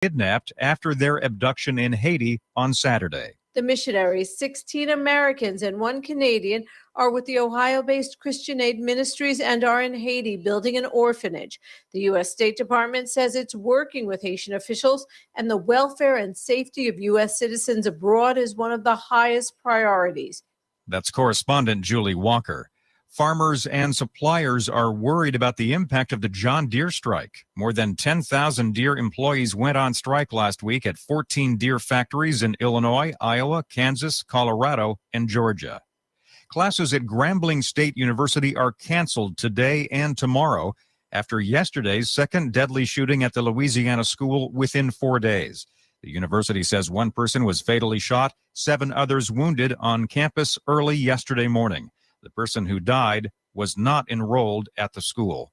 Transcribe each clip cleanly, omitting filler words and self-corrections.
kidnapped after their abduction in Haiti on Saturday. The missionaries, 16 Americans and 1 Canadian, are with the Ohio-based Christian Aid Ministries and are in Haiti building an orphanage. The U.S. State Department says it's working with Haitian officials, and the welfare and safety of U.S. citizens abroad is one of the highest priorities. That's correspondent Julie Walker. Farmers and suppliers are worried about the impact of the John Deere strike. More than 10,000 Deere employees went on strike last week at 14 Deere factories in Illinois, Iowa, Kansas, Colorado, and Georgia. Classes at Grambling State University are canceled today and tomorrow after yesterday's second deadly shooting at the Louisiana school within 4 days. The university says 1 person was fatally shot, 7 others wounded on campus early yesterday morning. The person who died was not enrolled at the school.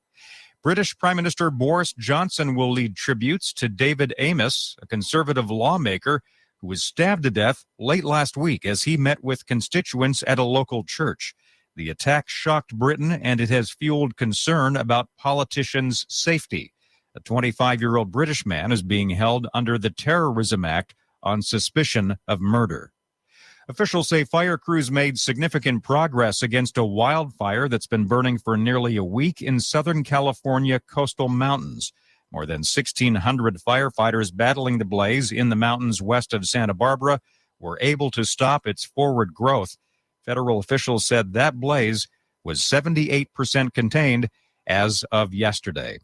British Prime Minister Boris Johnson will lead tributes to David Amess, a conservative lawmaker who was stabbed to death late last week as he met with constituents at a local church. The attack shocked Britain, and it has fueled concern about politicians' safety. A 25-year-old British man is being held under the Terrorism Act on suspicion of murder. Officials say fire crews made significant progress against a wildfire that's been burning for nearly a week in Southern California coastal mountains. More than 1,600 firefighters battling the blaze in the mountains west of Santa Barbara were able to stop its forward growth. Federal officials said that blaze was 78% contained as of yesterday.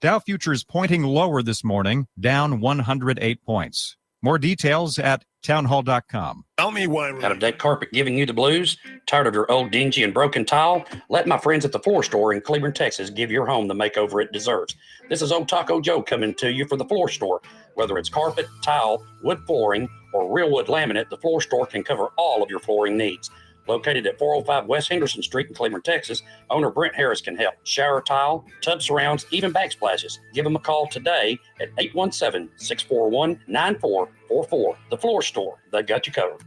Dow futures pointing lower this morning, down 108 points. More details at townhall.com. Tell me when. Out of deck carpet giving you the blues? Tired of your old dingy and broken tile? Let my friends at the Floor Store in Cleburne, Texas give your home the makeover it deserves. This is Old Taco Joe coming to you for the Floor Store. Whether it's carpet, tile, wood flooring, or real wood laminate, the Floor Store can cover all of your flooring needs. Located at 405 West Henderson Street in Cleburne, Texas, owner Brent Harris can help. Shower tile, tub surrounds, even backsplashes. Give them a call today at 817-641-9444. The Floor Store, they got you covered.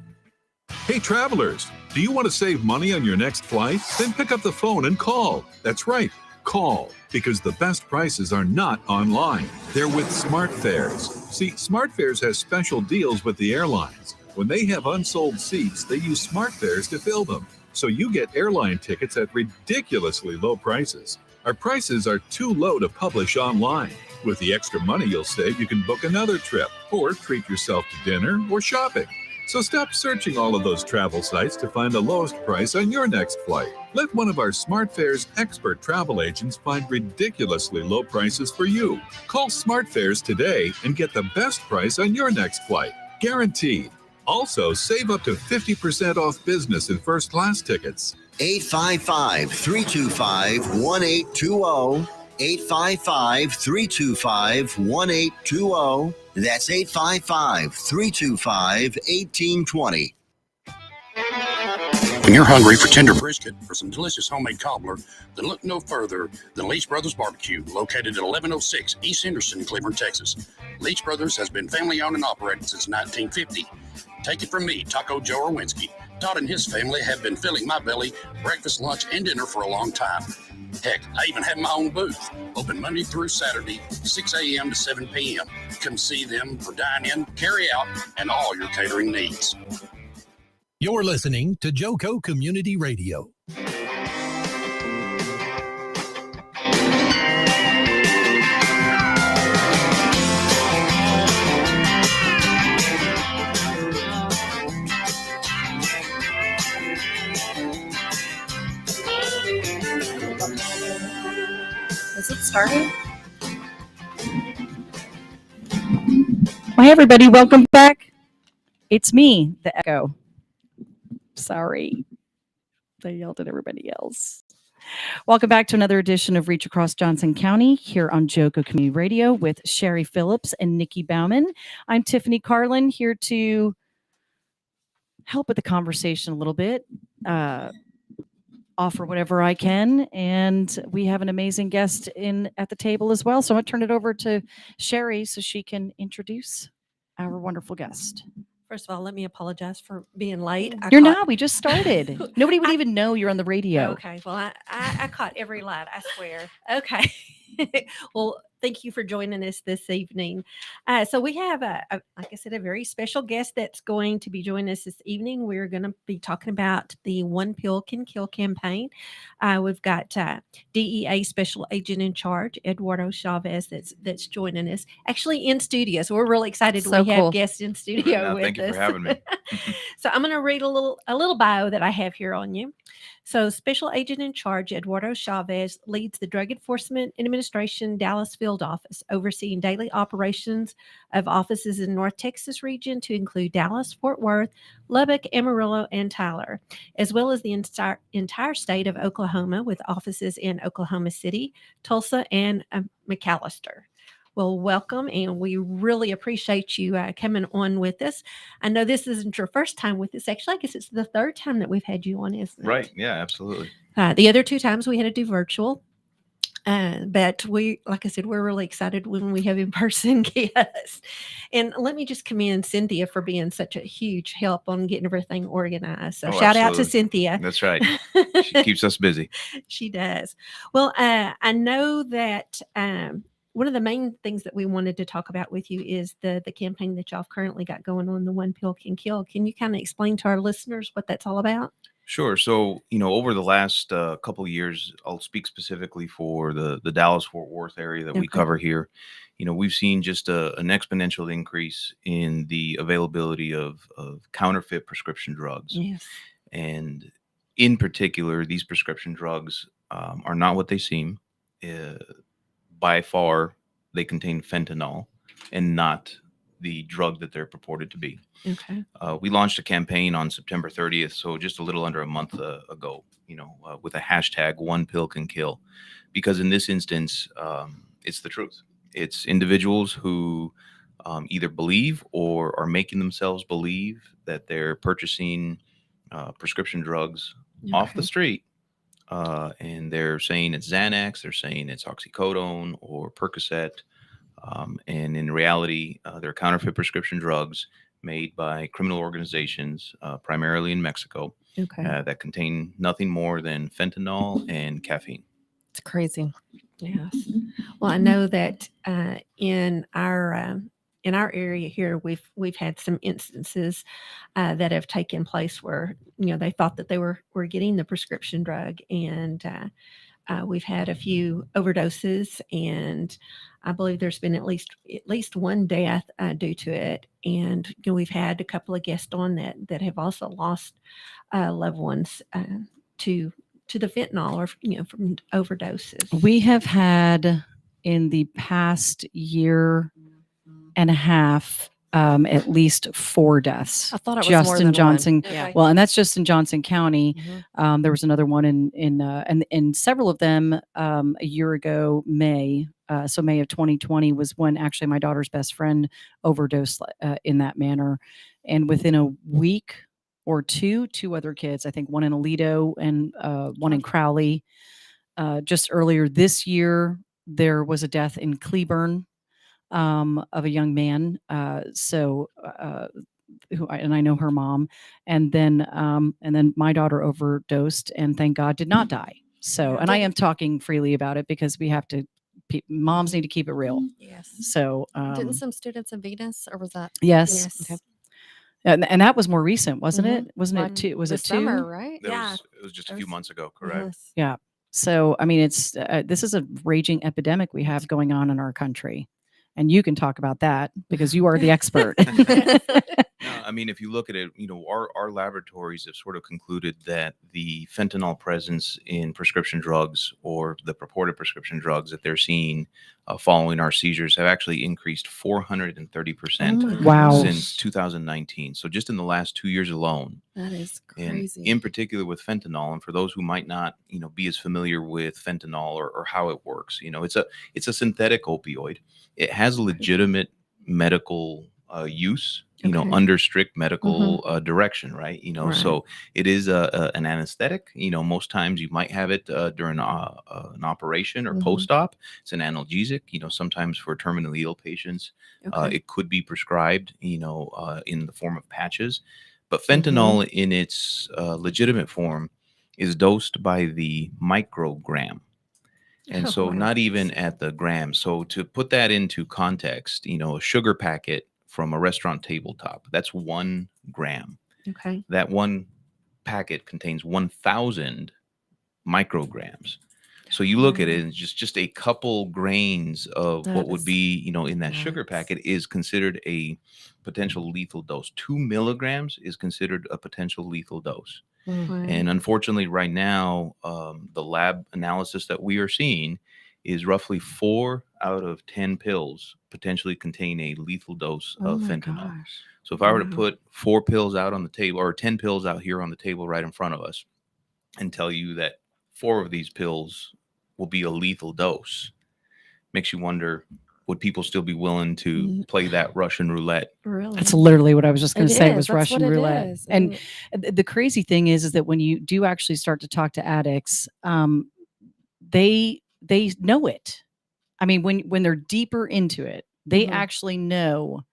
Hey travelers, do you want to save money on your next flight? Then pick up the phone and call. That's right, call, because the best prices are not online. They're with SmartFares. See, SmartFares has special deals with the airlines. When they have unsold seats, they use SmartFares to fill them. So you get airline tickets at ridiculously low prices. Our prices are too low to publish online. With the extra money you'll save, you can book another trip or treat yourself to dinner or shopping. So stop searching all of those travel sites to find the lowest price on your next flight. Let one of our SmartFares expert travel agents find ridiculously low prices for you. Call SmartFares today and get the best price on your next flight. Guaranteed. Also, save up to 50% off business and first class tickets. 855-325-1820. 855-325-1820. That's 855-325-1820. When you're hungry for tender brisket or some delicious homemade cobbler, then look no further than Leech Brothers Barbecue, located at 1106 East Henderson, Cleburne, Texas. Leech Brothers has been family owned and operated since 1950. Take it from me, Taco Joe Orwinski. Todd and his family have been filling my belly breakfast, lunch, and dinner for a long time. Heck, I even have my own booth, open Monday through Saturday, 6 a.m. to 7 p.m. Come see them for dine-in, carry-out, and all your catering needs. You're listening to Joco Community Radio. Is it starting? Well, hey, everybody. Welcome back. It's me, the Echo. Sorry. I yelled at everybody else. Welcome back to another edition of Reach Across Johnson County here on Joco Community Radio with Sherry Phillips and Nikki Bauman. I'm Tiffany Carlin, here to help with the conversation a little bit, offer whatever I can, and we have an amazing guest in at the table as well. So I'm going to turn it over to Sherry so she can introduce our wonderful guest. First of all, let me apologize for being late. You're not. We just started. Nobody would even know you're on the radio. Okay. Well, I caught every light, I swear. Okay. Well, Thank you for joining us this evening. So we have, like I said, a very special guest that's going to be joining us this evening. We're going to be talking about the One Pill Can Kill campaign. We've got DEA Special Agent in Charge, Eduardo Chavez, that's joining us actually in studio. So we're really excited So we have cool. guests in studio No, with thank you us. for having me. So I'm going to read a little bio that I have here on you. So, Special Agent in Charge Eduardo Chavez leads the Drug Enforcement Administration Dallas Field Office, overseeing daily operations of offices in North Texas region to include Dallas, Fort Worth, Lubbock, Amarillo, and Tyler, as well as the entire state of Oklahoma, with offices in Oklahoma City, Tulsa, and McAllister. Well, welcome, and we really appreciate you coming on with us. I know this isn't your first time with us. Actually, I guess it's the third time that we've had you on, isn't it? Right. Yeah, absolutely. The other two times we had to do virtual. But we, like I said, we're really excited when we have in-person guests. And let me just commend Cynthia for being such a huge help on getting everything organized. So shout out to Absolutely. Cynthia. That's right. She keeps us busy. She does. Well, I know that one of the main things that we wanted to talk about with you is the campaign that y'all have currently got going on, the One Pill Can Kill. Can you kind of explain to our listeners what that's all about? Sure. So, over the last couple of years, I'll speak specifically for the Dallas-Fort Worth area that we Okay. cover here. We've seen just an exponential increase in the availability of counterfeit prescription drugs. Yes. And in particular, these prescription drugs are not what they seem. By far, they contain fentanyl and not the drug that they're purported to be. Okay. We launched a campaign on September 30th, so just a little under a month ago, with a hashtag One Pill Can Kill, because in this instance, it's the truth. It's individuals who either believe or are making themselves believe that they're purchasing prescription drugs off the street. And they're saying it's Xanax, they're saying it's oxycodone or Percocet. And in reality, they're counterfeit prescription drugs made by criminal organizations, primarily in Mexico, Okay. that contain nothing more than fentanyl and caffeine. It's crazy. Yes. Well, I know that in our area here, we've had some instances that have taken place where they thought that they were getting the prescription drug, and we've had a few overdoses, and I believe there's been at least one death due to it. And we've had a couple of guests on that have also lost loved ones to the fentanyl or from overdoses. We have had in the past year and a half at least 4 deaths. I thought it was just more in than Johnson. one. Yeah. Well, and that's just in Johnson County. Mhm. There was another one in several of them a year ago, May. So May of 2020 was when actually my daughter's best friend overdosed in that manner. And within a week or two other kids, I think one in Aledo and one in Crowley. Just earlier this year, there was a death in Cleburne of a young man. And I know her mom, and then my daughter overdosed, and thank God did not die. So, and I am talking freely about it because we have to. Moms need to keep it real. Yes. So, Didn't some students in Venus, or was that? yes, Yes. Okay. and that was more recent, wasn't Mhm. it? Wasn't Like it two? Was this it two? summer, right? Yeah. It was just a It few was- months ago, correct? Yes. Yeah. So, I mean, it's this is a raging epidemic we have going on in our country, and you can talk about that because you are the expert. No, I mean, if you look at it, our laboratories have sort of concluded that the fentanyl presence in prescription drugs, or the purported prescription drugs that they're seeing following our seizures, have actually increased 430% Oh my Wow. gosh. since 2019. So just in the last 2 years alone, That is and crazy. in particular with fentanyl. And for those who might not, be as familiar with fentanyl or how it works, it's a synthetic opioid. It has legitimate medical use, Okay. under strict medical direction, right? Right. So it is an anesthetic. Most times you might have it during an operation or Mhm. post-op. It's an analgesic. Sometimes for terminally ill patients, Okay. it could be prescribed, in the form of patches. But fentanyl in its legitimate form is dosed by the microgram. And Oh, so my not even goodness. at the gram. So to put that into context, a sugar packet from a restaurant tabletop, that's 1 gram. Okay. That one packet contains 1,000 micrograms. So you look at it, Wow. and just a couple grains of what That would is be, in that sugar nuts. packet is considered a potential lethal dose. 2 milligrams is considered a potential lethal dose. Mm. Wow. And unfortunately, right now, the lab analysis that we are seeing is roughly 4 out of 10 pills potentially contain a lethal dose Oh of my fentanyl. gosh. So if I were to Wow. put 4 pills out on the table, or 10 pills out here on the table right in front of us, and tell you that 4 of these pills will be a lethal dose, makes you wonder, would people still be willing to play that Russian roulette? Really? That's literally what I was just going It to say is. was That's what Russian it roulette. is. And the crazy thing is that when you do actually start to talk to addicts, they know it. I mean, when they're deeper into it, they Mhm. actually know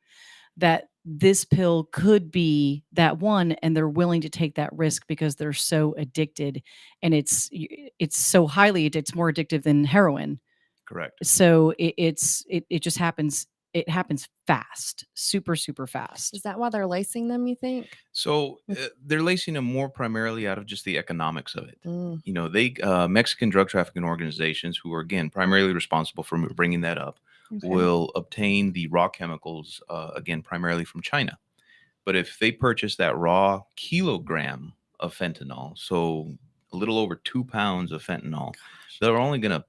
that this pill could be that one, and they're willing to take that risk because they're so addicted, and it's so highly it's more addictive than heroin. Correct. So it just happens. It happens fast, super super fast. Is that why they're lacing them, you think? So they're lacing them more primarily out of just the economics of it. Mm. They Mexican drug trafficking organizations, who are again primarily responsible for bringing that up, Okay. will obtain the raw chemicals again primarily from China. But if they purchase that raw kilogram of fentanyl, so a little over 2 pounds of fentanyl, they're only going to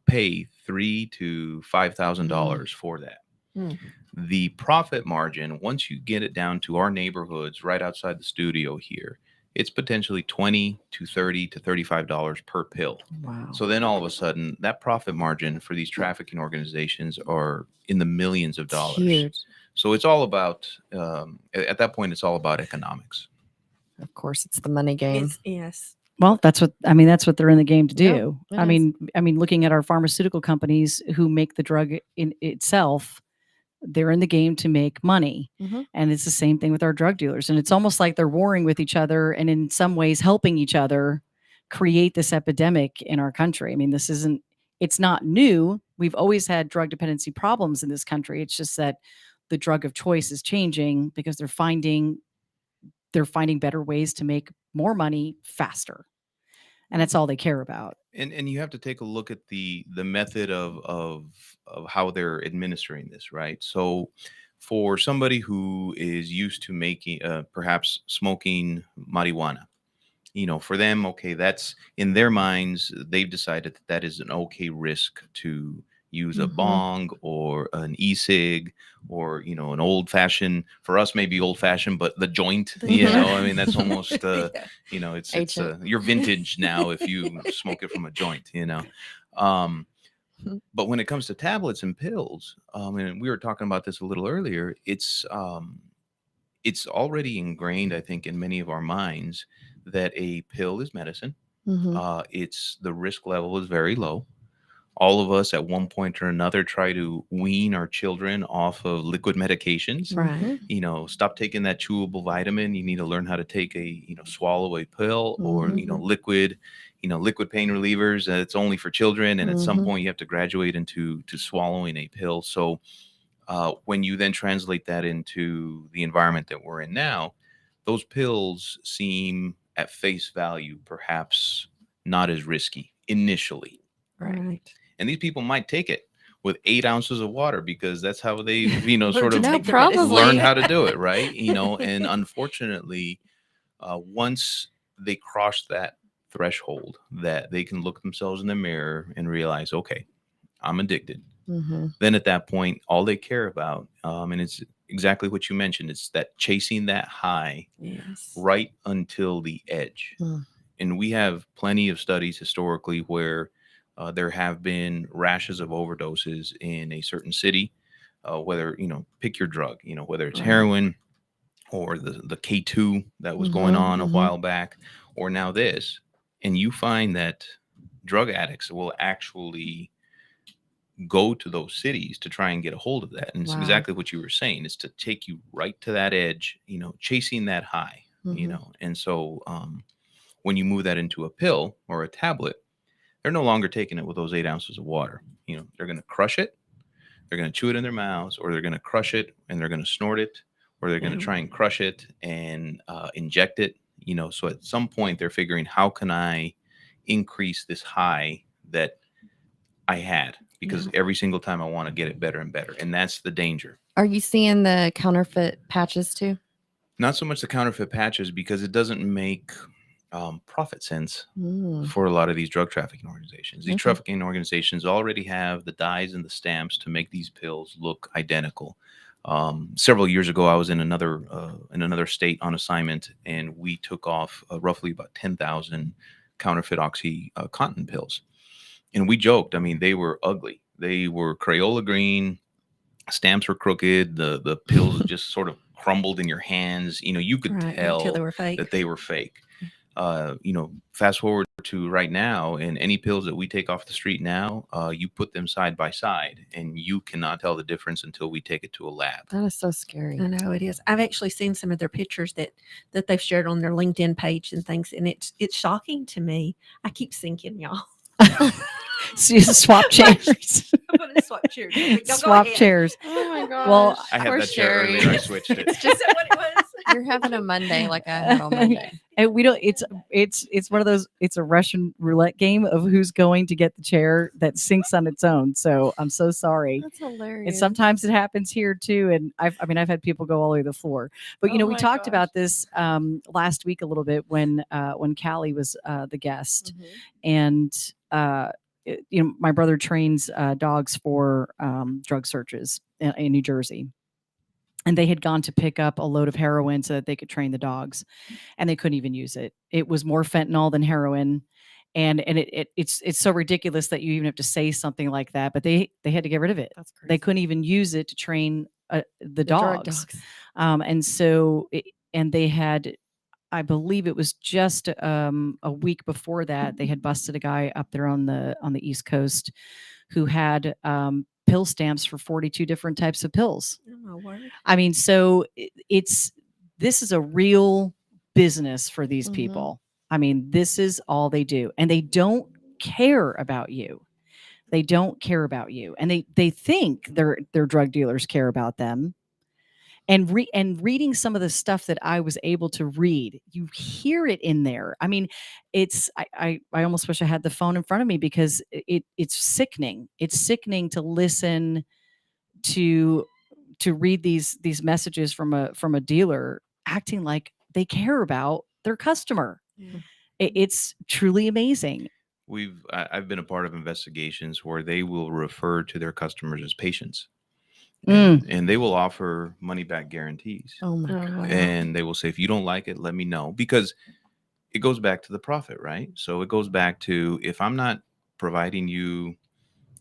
pay $3,000 to $5,000 for that. Mm. The profit margin, once you get it down to our neighborhoods right outside the studio here, it's potentially $20 to $30 to $35 per pill. Wow. So then all of a sudden, that profit margin for these trafficking organizations are in the millions of dollars. Huge. So it's all about, at that point, it's all about economics. Of course, it's the money game. Yes. Well, that's what they're in the game to Yeah, do. it I is. mean, looking at our pharmaceutical companies who make the drug in itself, they're in the game to make money. Mhm. And it's the same thing with our drug dealers. And it's almost like they're warring with each other and in some ways helping each other create this epidemic in our country. I mean, it's not new. We've always had drug dependency problems in this country. It's just that the drug of choice is changing because they're finding better ways to make more money faster. And that's all they care about. And you have to take a look at the method of how they're administering this, right? So for somebody who is used to making perhaps smoking marijuana, for them, okay, that's in their minds, they've decided that that is an okay risk to use a Mhm. bong or an e-cig or, an old fashioned, for us, maybe old fashioned, but the joint, I mean, that's almost, it's Ancient. you're vintage now if you smoke it from a joint, Um, but when it comes to tablets and pills, and we were talking about this a little earlier, it's already ingrained, I think, in many of our minds that a pill is medicine. Mhm. It's the risk level is very low. All of us at one point or another try to wean our children off of liquid medications. Right. Stop taking that chewable vitamin. You need to learn how to take swallow a pill, or, Mhm. liquid pain relievers. It's only for children. And at some Mhm. point you have to graduate into swallowing a pill. So when you then translate that into the environment that we're in now, those pills seem at face value perhaps not as risky initially. Right. And these people might take it with 8 ounces of water because that's how they, sort to of No, take the medicine. probably. learn how to do it, right? And unfortunately, once they cross that threshold that they can look themselves in the mirror and realize, okay, I'm addicted. Mhm. Then at that point, all they care about, and it's exactly what you mentioned, it's that chasing that high Yes. right until the edge. Mm. And we have plenty of studies historically where there have been rashes of overdoses in a certain city, whether, pick your drug, whether it's Right. heroin or the K2 that was going Mhm, on a mhm. while back, or now this. And you find that drug addicts will actually go to those cities to try and get a hold of that. And it's Wow. exactly what you were saying, is to take you right to that edge, chasing that high, Mhm. And so when you move that into a pill or a tablet, they're no longer taking it with those 8 ounces of water. You know, they're going to crush it, they're going to chew it in their mouths, or they're going to crush it and they're going to snort it, or they're going to try and crush it and inject it. You know, so at some point they're figuring, how can I increase this high that I had? Because every single time I want to get it better and better. And that's the danger. Are you seeing the counterfeit patches too? Not so much the counterfeit patches, because it doesn't make profit sense for a lot of these drug trafficking organizations. These trafficking organizations already have the dyes and the stamps to make these pills look identical. Several years ago, I was in another state on assignment, and we took off roughly about 10,000 counterfeit OxyContin pills. And we joked, I mean, they were ugly. They were Crayola green, stamps were crooked, the pills just sort of crumbled in your hands. You know, you could tell until they were fake. that they were fake. You know, fast forward to right now, and any pills that we take off the street now, you put them side by side, and you cannot tell the difference until we take it to a lab. That is so scary. I know it is. I've actually seen some of their pictures that they've shared on their LinkedIn page and things, and it's shocking to me. I keep thinking, y'all. So you swap chairs. I'm going to swap chairs. Y'all go Swap ahead. chairs. Oh my gosh. Well, I had poor that chair Sherry. earlier. I switched it. Is that what it was? You're having a Monday like I had on Monday. And we don't. It's one of those. It's a Russian roulette game of who's going to get the chair that sinks on its own. So I'm so sorry. That's hilarious. And sometimes it happens here too. And I've had people go all the way to the floor. But you Oh know, we my talked gosh. about this last week a little bit when Callie was the guest, and you know, my brother trains dogs for drug searches in New Jersey. And they had gone to pick up a load of heroin so that they could train the dogs, and they couldn't even use it. It was more fentanyl than heroin, and it's so ridiculous that you even have to say something like that. But they had to get rid of it. That's crazy. They couldn't even use it to train the drug dogs. And so and they had, I believe it was just a week before that, they had busted a guy up there on the East Coast who had pill stamps for 42 different types of pills. Oh my word. I mean, so this is a real business for these Mhm. people. I mean, this is all they do, and they don't care about you. They don't care about you, and they think their drug dealers care about them. And reading some of the stuff that I was able to read, you hear it in there. I mean, I almost wish I had the phone in front of me, because it's sickening. It's sickening to listen to read these messages from a dealer acting like they care about their customer. Yeah. It's truly amazing. I've been a part of investigations where they will refer to their customers as patients. Mm. And they will offer money back guarantees. Oh my Oh, god. wow. And they will say, if you don't like it, let me know. Because it goes back to the profit, right? So it goes back to, if I'm not providing you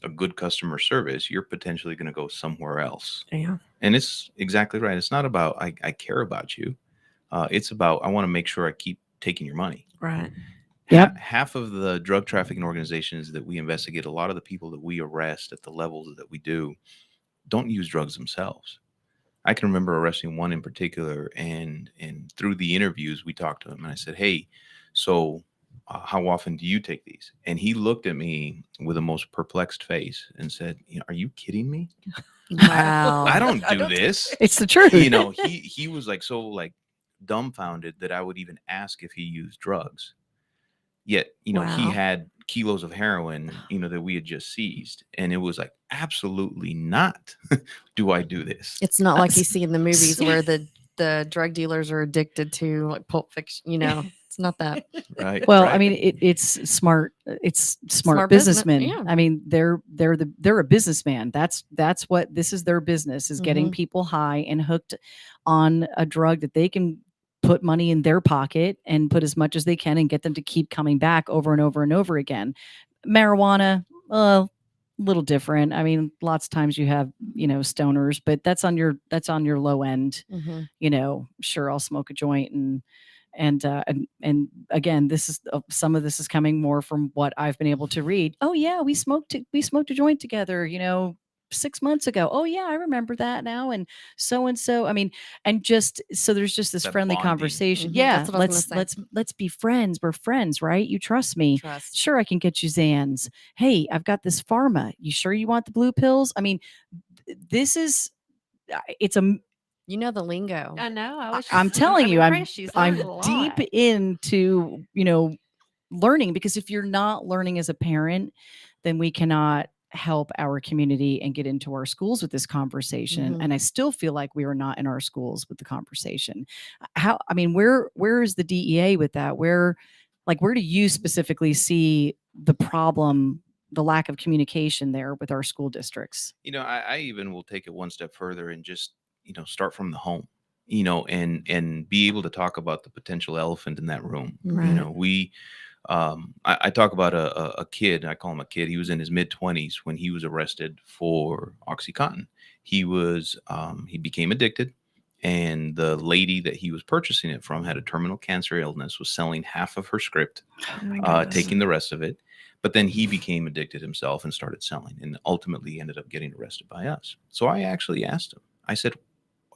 a good customer service, you're potentially going to go somewhere else. Yeah. And it's exactly right. It's not about, I care about you. It's about, I want to make sure I keep taking your money. Right. Yep. Half of the drug trafficking organizations that we investigate, a lot of the people that we arrest at the levels that we do, don't use drugs themselves. I can remember arresting one in particular, and through the interviews, we talked to him, and I said, hey, so how often do you take these? And he looked at me with the most perplexed face and said, are you kidding me? Wow. I don't do this. It's the truth. You know, he was like, so like dumbfounded that I would even ask if he used drugs. Yet, you know, he Wow. had kilos of heroin, you know, that we had just seized. And it was like, absolutely not do I do this. It's not like you see in the movies where the drug dealers are addicted to like Pulp Fiction. You know, it's not that. Right. Well, right. I mean, it's smart. It's smart Smart business- businessmen. yeah. I mean, they're a businessman. That's what this is. Their business is getting Mhm. people high and hooked on a drug that they can put money in their pocket and put as much as they can and get them to keep coming back over and over and over again. Marijuana, a little different. I mean, lots of times you have, you know, stoners, but that's on your low end. Mhm. You know, sure, I'll smoke a joint and again, this is some of this is coming more from what I've been able to read. Oh yeah, we smoked a joint together, you know, 6 months ago. Oh yeah, I remember that now. And so, I mean, and just, so there's just this That friendly bonding. conversation. Mhm, Yeah. that's what I was gonna Let's be friends. We're friends, right? You trust me. Trust. Sure. I can get you Zans. Hey, I've got this pharma. You sure you want the blue pills? I mean, this is, it's a, You know the lingo. I know. I was I'm just- telling you, I'm impressed. She's learned a deep lot. into, learning, because if you're not learning as a parent, then we cannot help our community and get into our schools with this conversation. Mhm. And I still feel like we are not in our schools with the conversation. I mean, where is the DEA with that? Where do you specifically see the problem, the lack of communication there with our school districts? I even will take it one step further and just, start from the home, and be able to talk about the potential elephant in that room. I talk about a kid. I call him a kid. He was in his mid-20s when he was arrested for OxyContin. He became addicted, and the lady that he was purchasing it from had a terminal cancer illness, was selling half of her script, taking the rest of it. But then he became addicted himself and started selling, and ultimately ended up getting arrested by us. So I actually asked him, I said,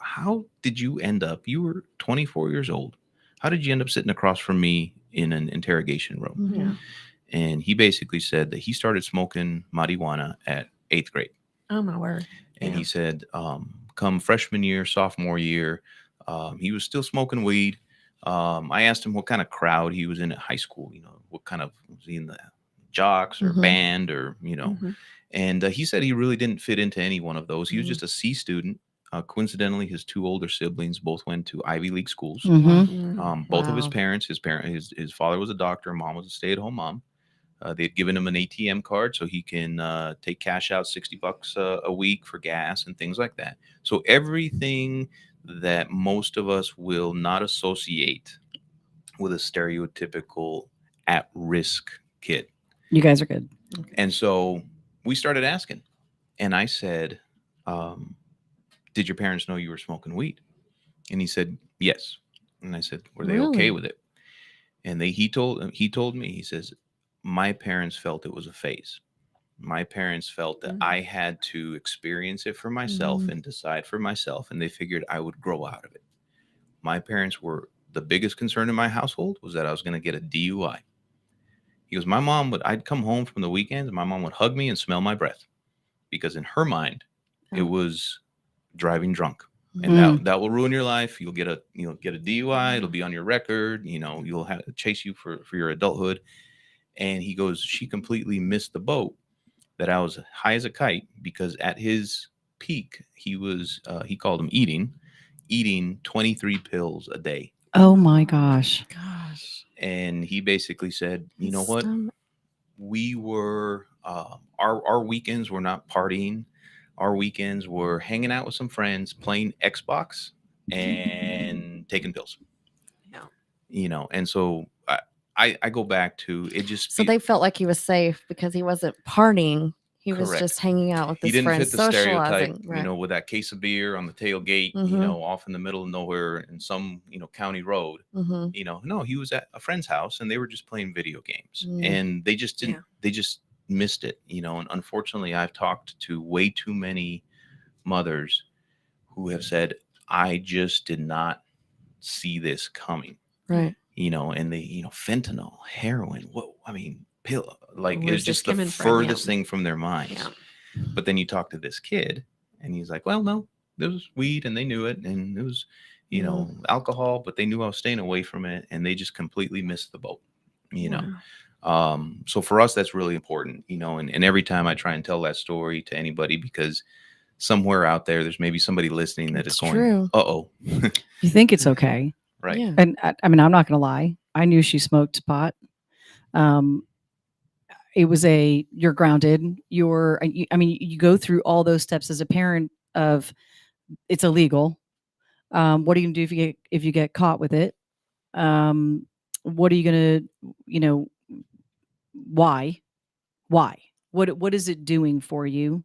how did you end up, you were 24 years old. How did you end up sitting across from me in an interrogation room? Mhm. Yeah. And he basically said that he started smoking marijuana at 8th grade. Oh my word. And Yeah. he said, come freshman year, sophomore year, he was still smoking weed. I asked him what kind of crowd he was in at high school. What kind of, was he in the jocks or Mhm. band or, Mhm. and he said he really didn't fit into any one of those. He was Mhm. just a C student. Coincidentally, his two older siblings both went to Ivy League schools. Mhm. Both of his Wow. parents, his father was a doctor, mom was a stay-at-home mom. They'd given him an ATM card so he can take cash out $60 a week for gas and things like that. So everything that most of us will not associate with a stereotypical at-risk kid. You guys are good. And so we started asking, and I said, did your parents know you were smoking weed? And he said, yes. And I said, were they okay Really? with it? And he told me, he says, my parents felt it was a phase. My parents felt that Mhm. I had to experience it for myself Mhm. and decide for myself, and they figured I would grow out of it. My parents were, the biggest concern in my household was that I was going to get a DUI. He goes, I'd come home from the weekends and my mom would hug me and smell my breath, because in her mind, it Oh. was driving drunk. And Mm. that will ruin your life. You'll get a DUI. It'll be on your record. You'll have to chase you for your adulthood. And he goes, she completely missed the boat that I was high as a kite, because at his peak, he was, he called him eating 23 pills a day. Oh my gosh. Gosh. And he basically said, you know His what? stomach- We were, our weekends were not partying. Our weekends were hanging out with some friends, playing Xbox and taking pills. Yeah. And so I go back to it. Just So they felt like he was safe because he wasn't partying. He was Correct. just hanging out with He his didn't friends, fit the stereotype, socializing. Right. with that case of beer on the tailgate, Mhm. off in the middle of nowhere in some, county road. Mhm. No, he was at a friend's house and they were just playing video games, Mm. and they just didn't, Yeah. they just missed it, and unfortunately I've talked to way too many mothers who have said, I just did not see this coming, Right. and they, fentanyl, heroin, pill, like Where's it's this just the coming from? Yeah. furthest thing from their minds. Yeah. But then you talk to this kid and he's like, well, no, there was weed and they knew it. And it was, alcohol, but they knew I was staying away from it. And they just completely missed the boat, Wow. So for us, that's really important, and every time I try and tell that story to anybody, because somewhere out there's maybe somebody listening that is It's going, true. uh-oh. You think it's okay. Right. Yeah. And I mean, I'm not going to lie. I knew she smoked pot. It was you're grounded. You go through all those steps as a parent of it's illegal. What are you going to do if you get caught with it? What are you going to, why? What is it doing for you?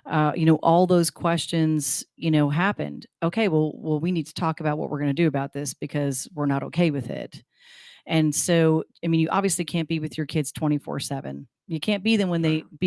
All those questions, happened. Okay, well, we need to talk about what we're going to do about this because we're not okay with it. And so, I mean, you obviously can't be with your kids 24/7. You can't be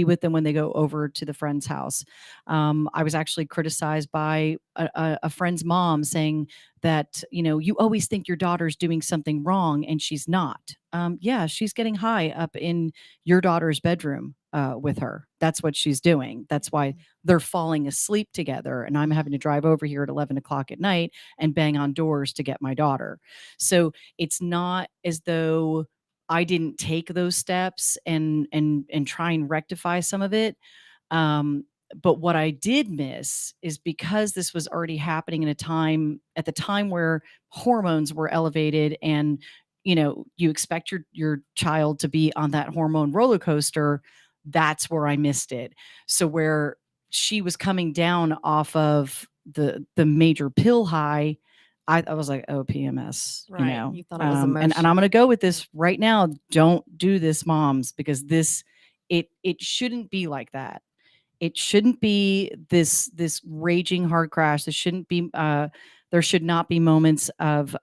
with them when they go over to the friend's house. I was actually criticized by a friend's mom saying that, you always think your daughter's doing something wrong and she's not. Yeah, she's getting high up in your daughter's bedroom with her. That's what she's doing. That's why they're falling asleep together. And I'm having to drive over here at 11 o'clock at night and bang on doors to get my daughter. So it's not as though I didn't take those steps and try and rectify some of it. But what I did miss is because this was already happening at the time where hormones were elevated, and you expect your child to be on that hormone roller coaster. That's where I missed it. So where she was coming down off of the major pill high, I was like, oh, PMS, Right. You thought it was and I'm emotion. going to go with this right now. Don't do this, moms, because it shouldn't be like that. It shouldn't be this raging hard crash. This shouldn't be, there should not be moments of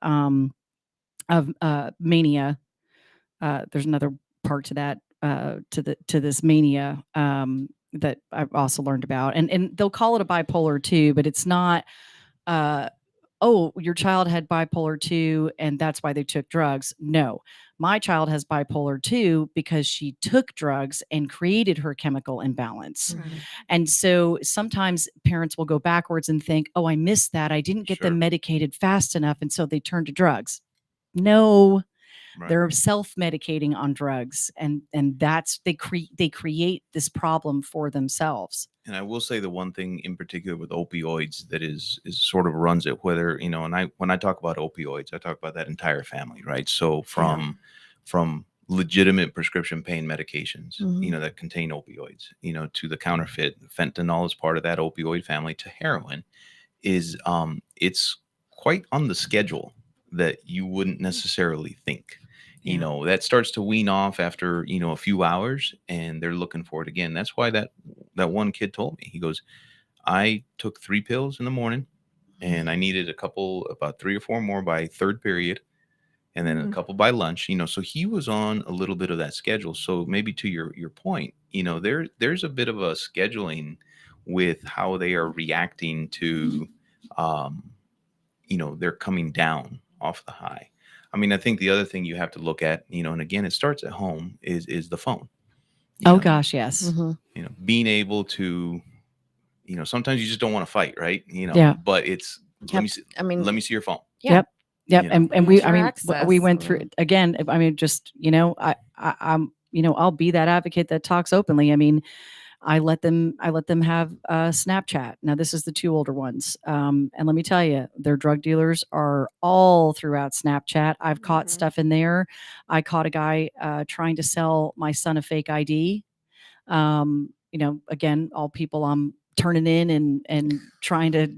mania. There's another part to that, to this mania, that I've also learned about, and they'll call it a bipolar 2, but it's not, oh, your child had bipolar 2 and that's why they took drugs. No, my child has bipolar 2 because she took drugs and created her chemical imbalance. Right. And so sometimes parents will go backwards and think, oh, I missed that. I didn't get them medicated fast enough. And so they turn to drugs. No, they're self-medicating on drugs. And that's, they create this problem for themselves. And I will say the one thing in particular with opioids that is sort of runs it, whether, and when I talk about opioids, I talk about that entire family, right? So from legitimate prescription pain medications, that contain opioids, to the counterfeit fentanyl is part of that opioid family, to heroin is, it's quite on the schedule that you wouldn't necessarily think. That starts to wean off after, a few hours, and they're looking for it again. That's why that one kid told me, he goes, I took 3 pills in the morning and I needed about 3 or 4 more by third period, and then a couple by lunch, so he was on a little bit of that schedule. So maybe to your point, there's a bit of a scheduling with how they are reacting to, they're coming down off the high. I mean, I think the other thing you have to look at, and again, it starts at home, is the phone. Gosh, yes. Being able to, sometimes you just don't want to fight, right? But it's, let me see your phone. Yep. And we, I mean, access. we went through again. I mean, just, I'm, I'll be that advocate that talks openly. I mean, I let them have Snapchat. Now, this is the 2 older ones. And let me tell you, their drug dealers are all throughout Snapchat. I've caught stuff in there. I caught a guy trying to sell my son a fake ID. Again, all people I'm turning in and trying to,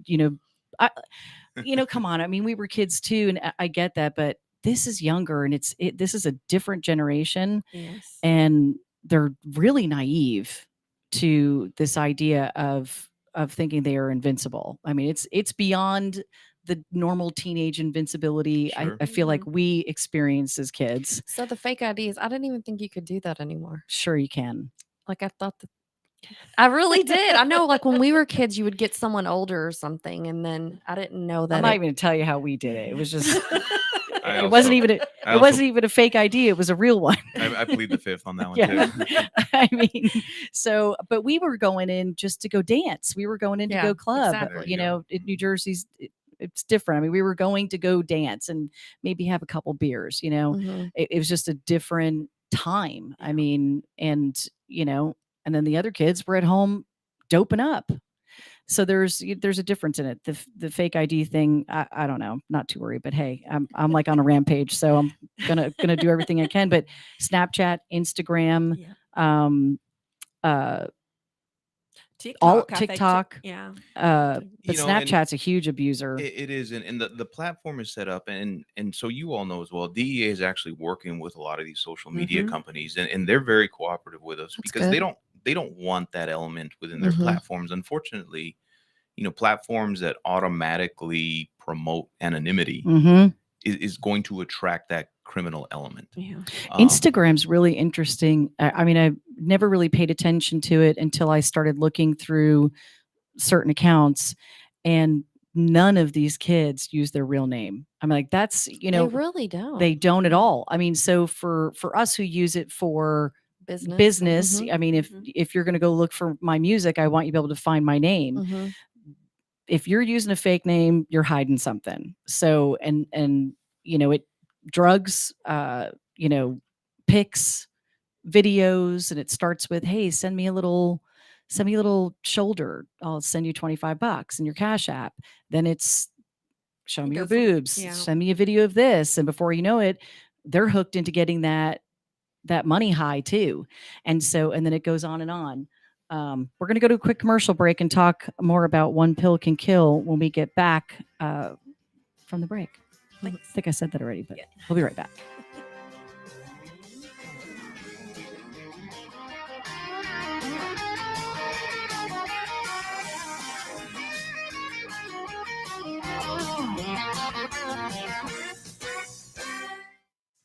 come on. I mean, we were kids too, and I get that, but this is younger, and this is a different generation. Yes. And they're really naive to this idea of thinking they are invincible. I mean, it's beyond the normal teenage invincibility. Sure. I feel like we experienced as kids. So the fake IDs, I didn't even think you could do that anymore. Sure, you can. Like I thought I really did. I know, like when we were kids, you would get someone older or something, and then I didn't know that. I'm not even gonna tell you how we did it. It was just. It wasn't even a fake ID. It was a real one. I plead the fifth on that one too. too. I mean, but we were going in just to go dance. We were going in to go club. Exactly. In New Jersey's, it's different. I mean, we were going to go dance and maybe have a couple beers. It was just a different time. I mean, and then the other kids were at home doping up. So there's a difference in it. The fake ID thing, I don't know, not too worried, but hey, I'm like on a rampage, so I'm gonna do everything I can. But Snapchat, Instagram, TikTok, but Snapchat's a huge abuser. It is, and the platform is set up, and so you all know as well, DEA is actually working with a lot of these social media companies, and they're very cooperative with us. That's because good. They don't want that element within their platforms. Unfortunately, platforms that automatically promote anonymity is going to attract that criminal element. Yeah. Instagram's really interesting. I mean, I never really paid attention to it until I started looking through certain accounts, and none of these kids use their real name. I'm like, that's, They really don't. they don't at all. I mean, so for us who use it for business. I mean, if you're going to go look for my music, I want you to be able to find my name. Mhm. If you're using a fake name, you're hiding something. So, and it drugs, pics, videos, and it starts with, hey, send me a little shoulder. I'll send you $25 in your Cash App. Then it's show me your boobs, yeah. send me a video of this. And before you know it, they're hooked into getting that money high too. And then it goes on and on. We're going to go to a quick commercial break and talk more about One Pill Can Kill when we get back from the break. I think I said that already, but we'll be right back.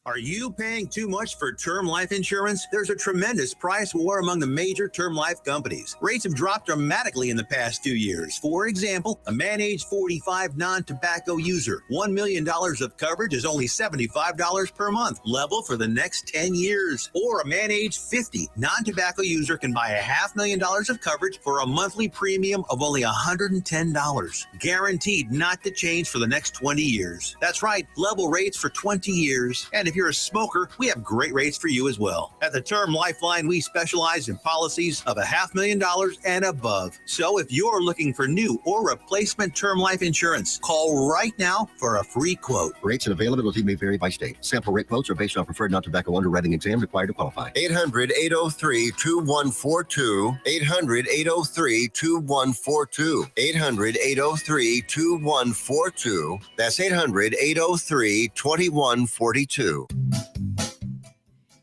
Are you paying too much for term life insurance? There's a tremendous price war among the major term life companies. Rates have dropped dramatically in the past 2 years. For example, a man age 45 non-tobacco user, $1 million of coverage is only $75 per month, level for the next 10 years. Or a man age 50 non-tobacco user can buy $500,000 of coverage for a monthly premium of only $110, guaranteed not to change for the next 20 years. That's right, level rates for 20 years. And if you're a smoker, we have great rates for you as well. At the Term Lifeline, we specialize in policies of $500,000 and above. So if you're looking for new or replacement term life insurance, call right now for a free quote. Rates and availability may vary by state. Sample rate quotes are based on preferred non-tobacco underwriting exam required to qualify. 800-803-2142. 800-803-2142. 800-803-2142. That's 800-803-2142.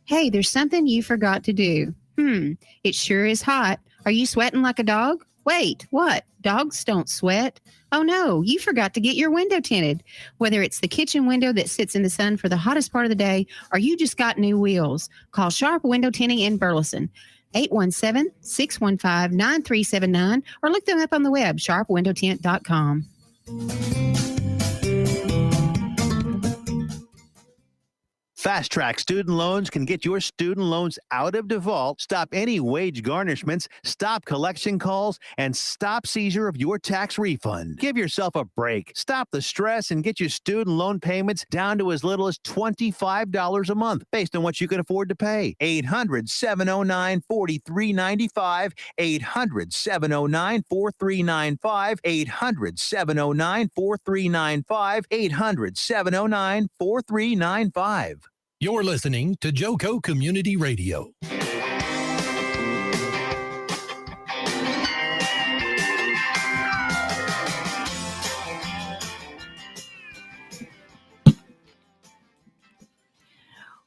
Hey, there's something you forgot to do. It sure is hot. Are you sweating like a dog? Wait, what? Dogs don't sweat. Oh no, you forgot to get your window tinted. Whether it's the kitchen window that sits in the sun for the hottest part of the day, or you just got new wheels, call Sharp Window Tinting in Burleson. 817-615-9379, or look them up on the web, sharpwindowtint.com. Fast Track Student Loans can get your student loans out of default, stop any wage garnishments, stop collection calls, and stop seizure of your tax refund. Give yourself a break. Stop the stress and get your student loan payments down to as little as $25 a month based on what you can afford to pay. 800-709-4395. 800-709-4395. 800-709-4395. 800-709-4395. You're listening to Joco Community Radio.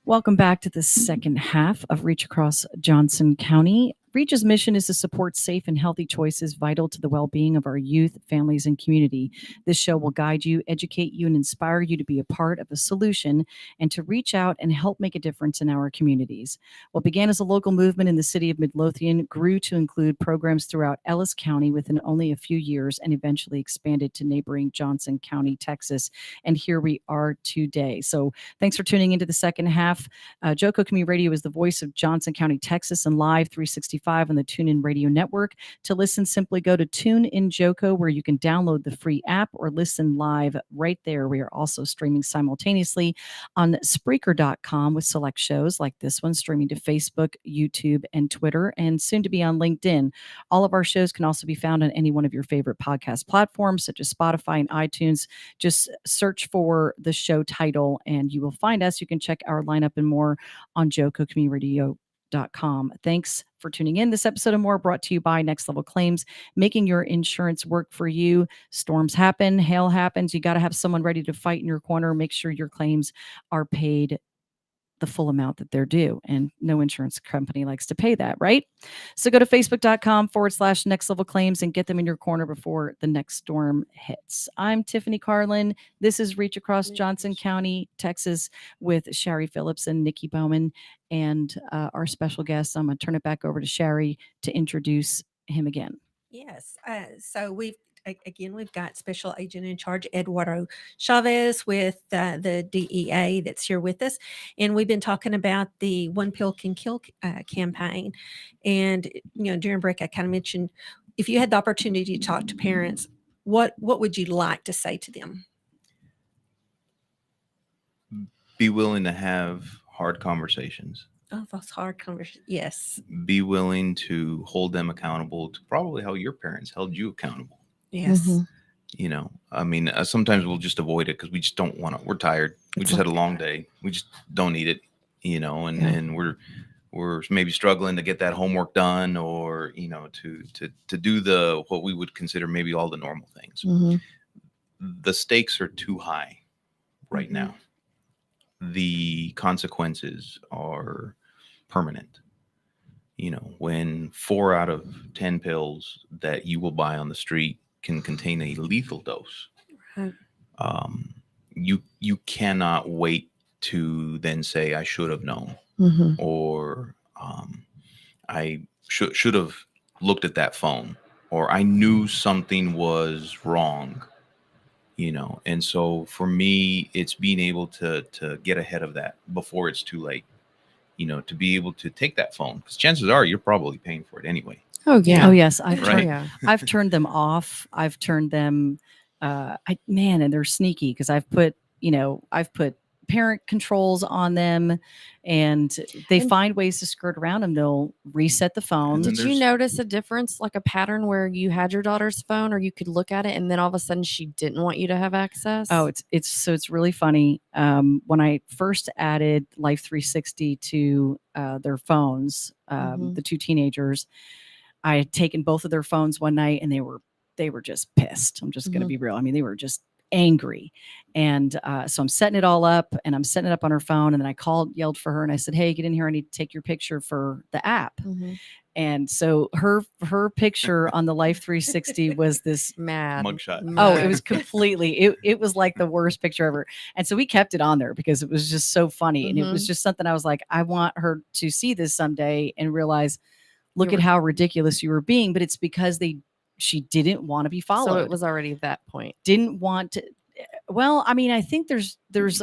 Welcome back to the second half of Reach Across Johnson County. Reach's mission is to support safe and healthy choices vital to the well-being of our youth, families, and community. This show will guide you, educate you, and inspire you to be a part of a solution and to reach out and help make a difference in our communities. What began as a local movement in the city of Midlothian grew to include programs throughout Ellis County within only a few years and eventually expanded to neighboring Johnson County, Texas. And here we are today. So thanks for tuning into the second half. Joco Community Radio is the voice of Johnson County, Texas, and live 365 on the TuneIn Radio Network. To listen, simply go to TuneIn Joco, where you can download the free app or listen live right there. We are also streaming simultaneously on Spreaker.com with select shows like this one, streaming to Facebook, YouTube, and Twitter, and soon to be on LinkedIn. All of our shows can also be found on any one of your favorite podcast platforms, such as Spotify and iTunes. Just search for the show title and you will find us. You can check our lineup and more on JocoCommunityRadio.com. Thanks for tuning in. This episode and more brought to you by Next Level Claims, making your insurance work for you. Storms happen, hail happens. You got to have someone ready to fight in your corner. Make sure your claims are paid the full amount that they're due. And no insurance company likes to pay that, right? So go to facebook.com/next level claims and get them in your corner before the next storm hits. I'm Tiffany Carlin. This is Reach Across Johnson County, Texas with Sherry Phillips and Nikki Bowman and our special guest. I'm going to turn it back over to Sherry to introduce him again. Yes. So we've got Special Agent in Charge Eduardo Chavez with the DEA that's here with us, and we've been talking about the One Pill Can Kill campaign. And during break, I kind of mentioned if you had the opportunity to talk to parents, what would you like to say to them? Be willing to have hard conversations. Oh, those hard conversations. Yes. Be willing to hold them accountable to probably how your parents held you accountable. Yes. I mean, sometimes we'll just avoid it because we just don't want to. We're tired. We just had a long day. We just don't need it, and we're maybe struggling to get that homework done, or to do what we would consider maybe all the normal things. The stakes are too high right now. The consequences are permanent. When 4 out of 10 pills that you will buy on the street can contain a lethal dose, you cannot wait to then say, I should have known, or I should have looked at that phone, or I knew something was wrong. And so for me, it's being able to get ahead of that before it's too late, to be able to take that phone, because chances are you're probably paying for it anyway. Oh yeah. Oh yes. Right. I've turned them off. I've turned them, and they're sneaky because I've put parent controls on them, and they find ways to skirt around them. They'll reset the phone. Did you notice a difference, like a pattern where you had your daughter's phone or you could look at it and then all of a sudden she didn't want you to have access? Oh, it's really funny. When I first added Life 360 to their phones, the two teenagers, I had taken both of their phones one night and they were just pissed. I'm just going to be real. I mean, they were just angry. And so I'm setting it all up, and I'm setting it up on her phone. And then I yelled for her, and I said, hey, get in here. I need to take your picture for the app. And so her picture on the Life 360 was this mugshot. Oh, it was completely, it was like the worst picture ever. And so we kept it on there because it was just so funny. And it was just something I was like, I want her to see this someday and realize, look at how ridiculous you were being. But it's because she didn't want to be followed. So it was already that point. Didn't want to. Well, I mean, I think there's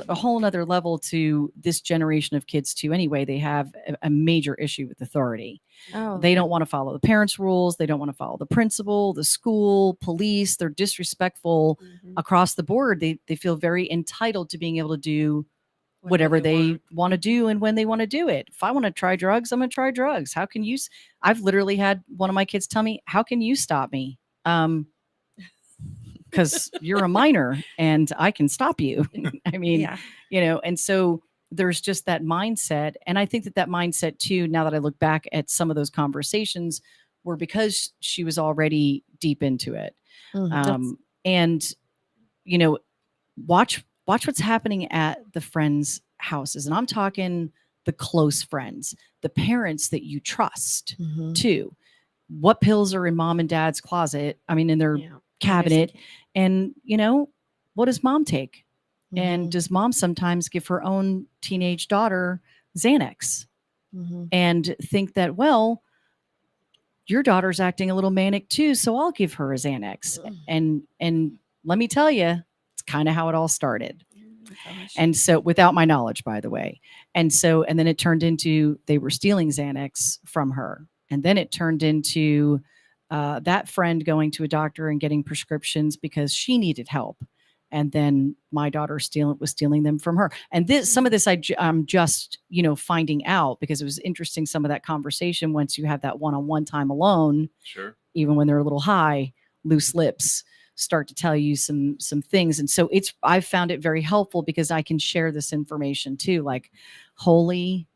a whole nother level to this generation of kids too. Anyway, they have a major issue with authority. Oh, they don't want to follow the parents' rules. They don't want to follow the principal, the school, police. They're disrespectful across the board. They feel very entitled to being able to do whatever they want to do and when they want to do it. If I want to try drugs, I'm going to try drugs. How can you? I've literally had one of my kids tell me, how can you stop me? Because you're a minor and I can stop you. I mean, and so there's just that mindset. And I think that mindset too, now that I look back at some of those conversations, were because she was already deep into it. And, watch what's happening at the friends' houses. And I'm talking the close friends, the parents that you trust too. What pills are in mom and dad's closet? I mean, in their cabinet. And, what does mom take? And does mom sometimes give her own teenage daughter Xanax and think that, well, your daughter's acting a little manic too, so I'll give her a Xanax. And let me tell you, it's kind of how it all started. And so, without my knowledge, by the way. And then it turned into they were stealing Xanax from her. And then it turned into that friend going to a doctor and getting prescriptions because she needed help. And then my daughter was stealing them from her. And some of this I'm just, finding out because it was interesting. Some of that conversation, once you have that one-on-one time alone, sure, even when they're a little high, loose lips start to tell you some things. And so I've found it very helpful because I can share this information too. Like, holy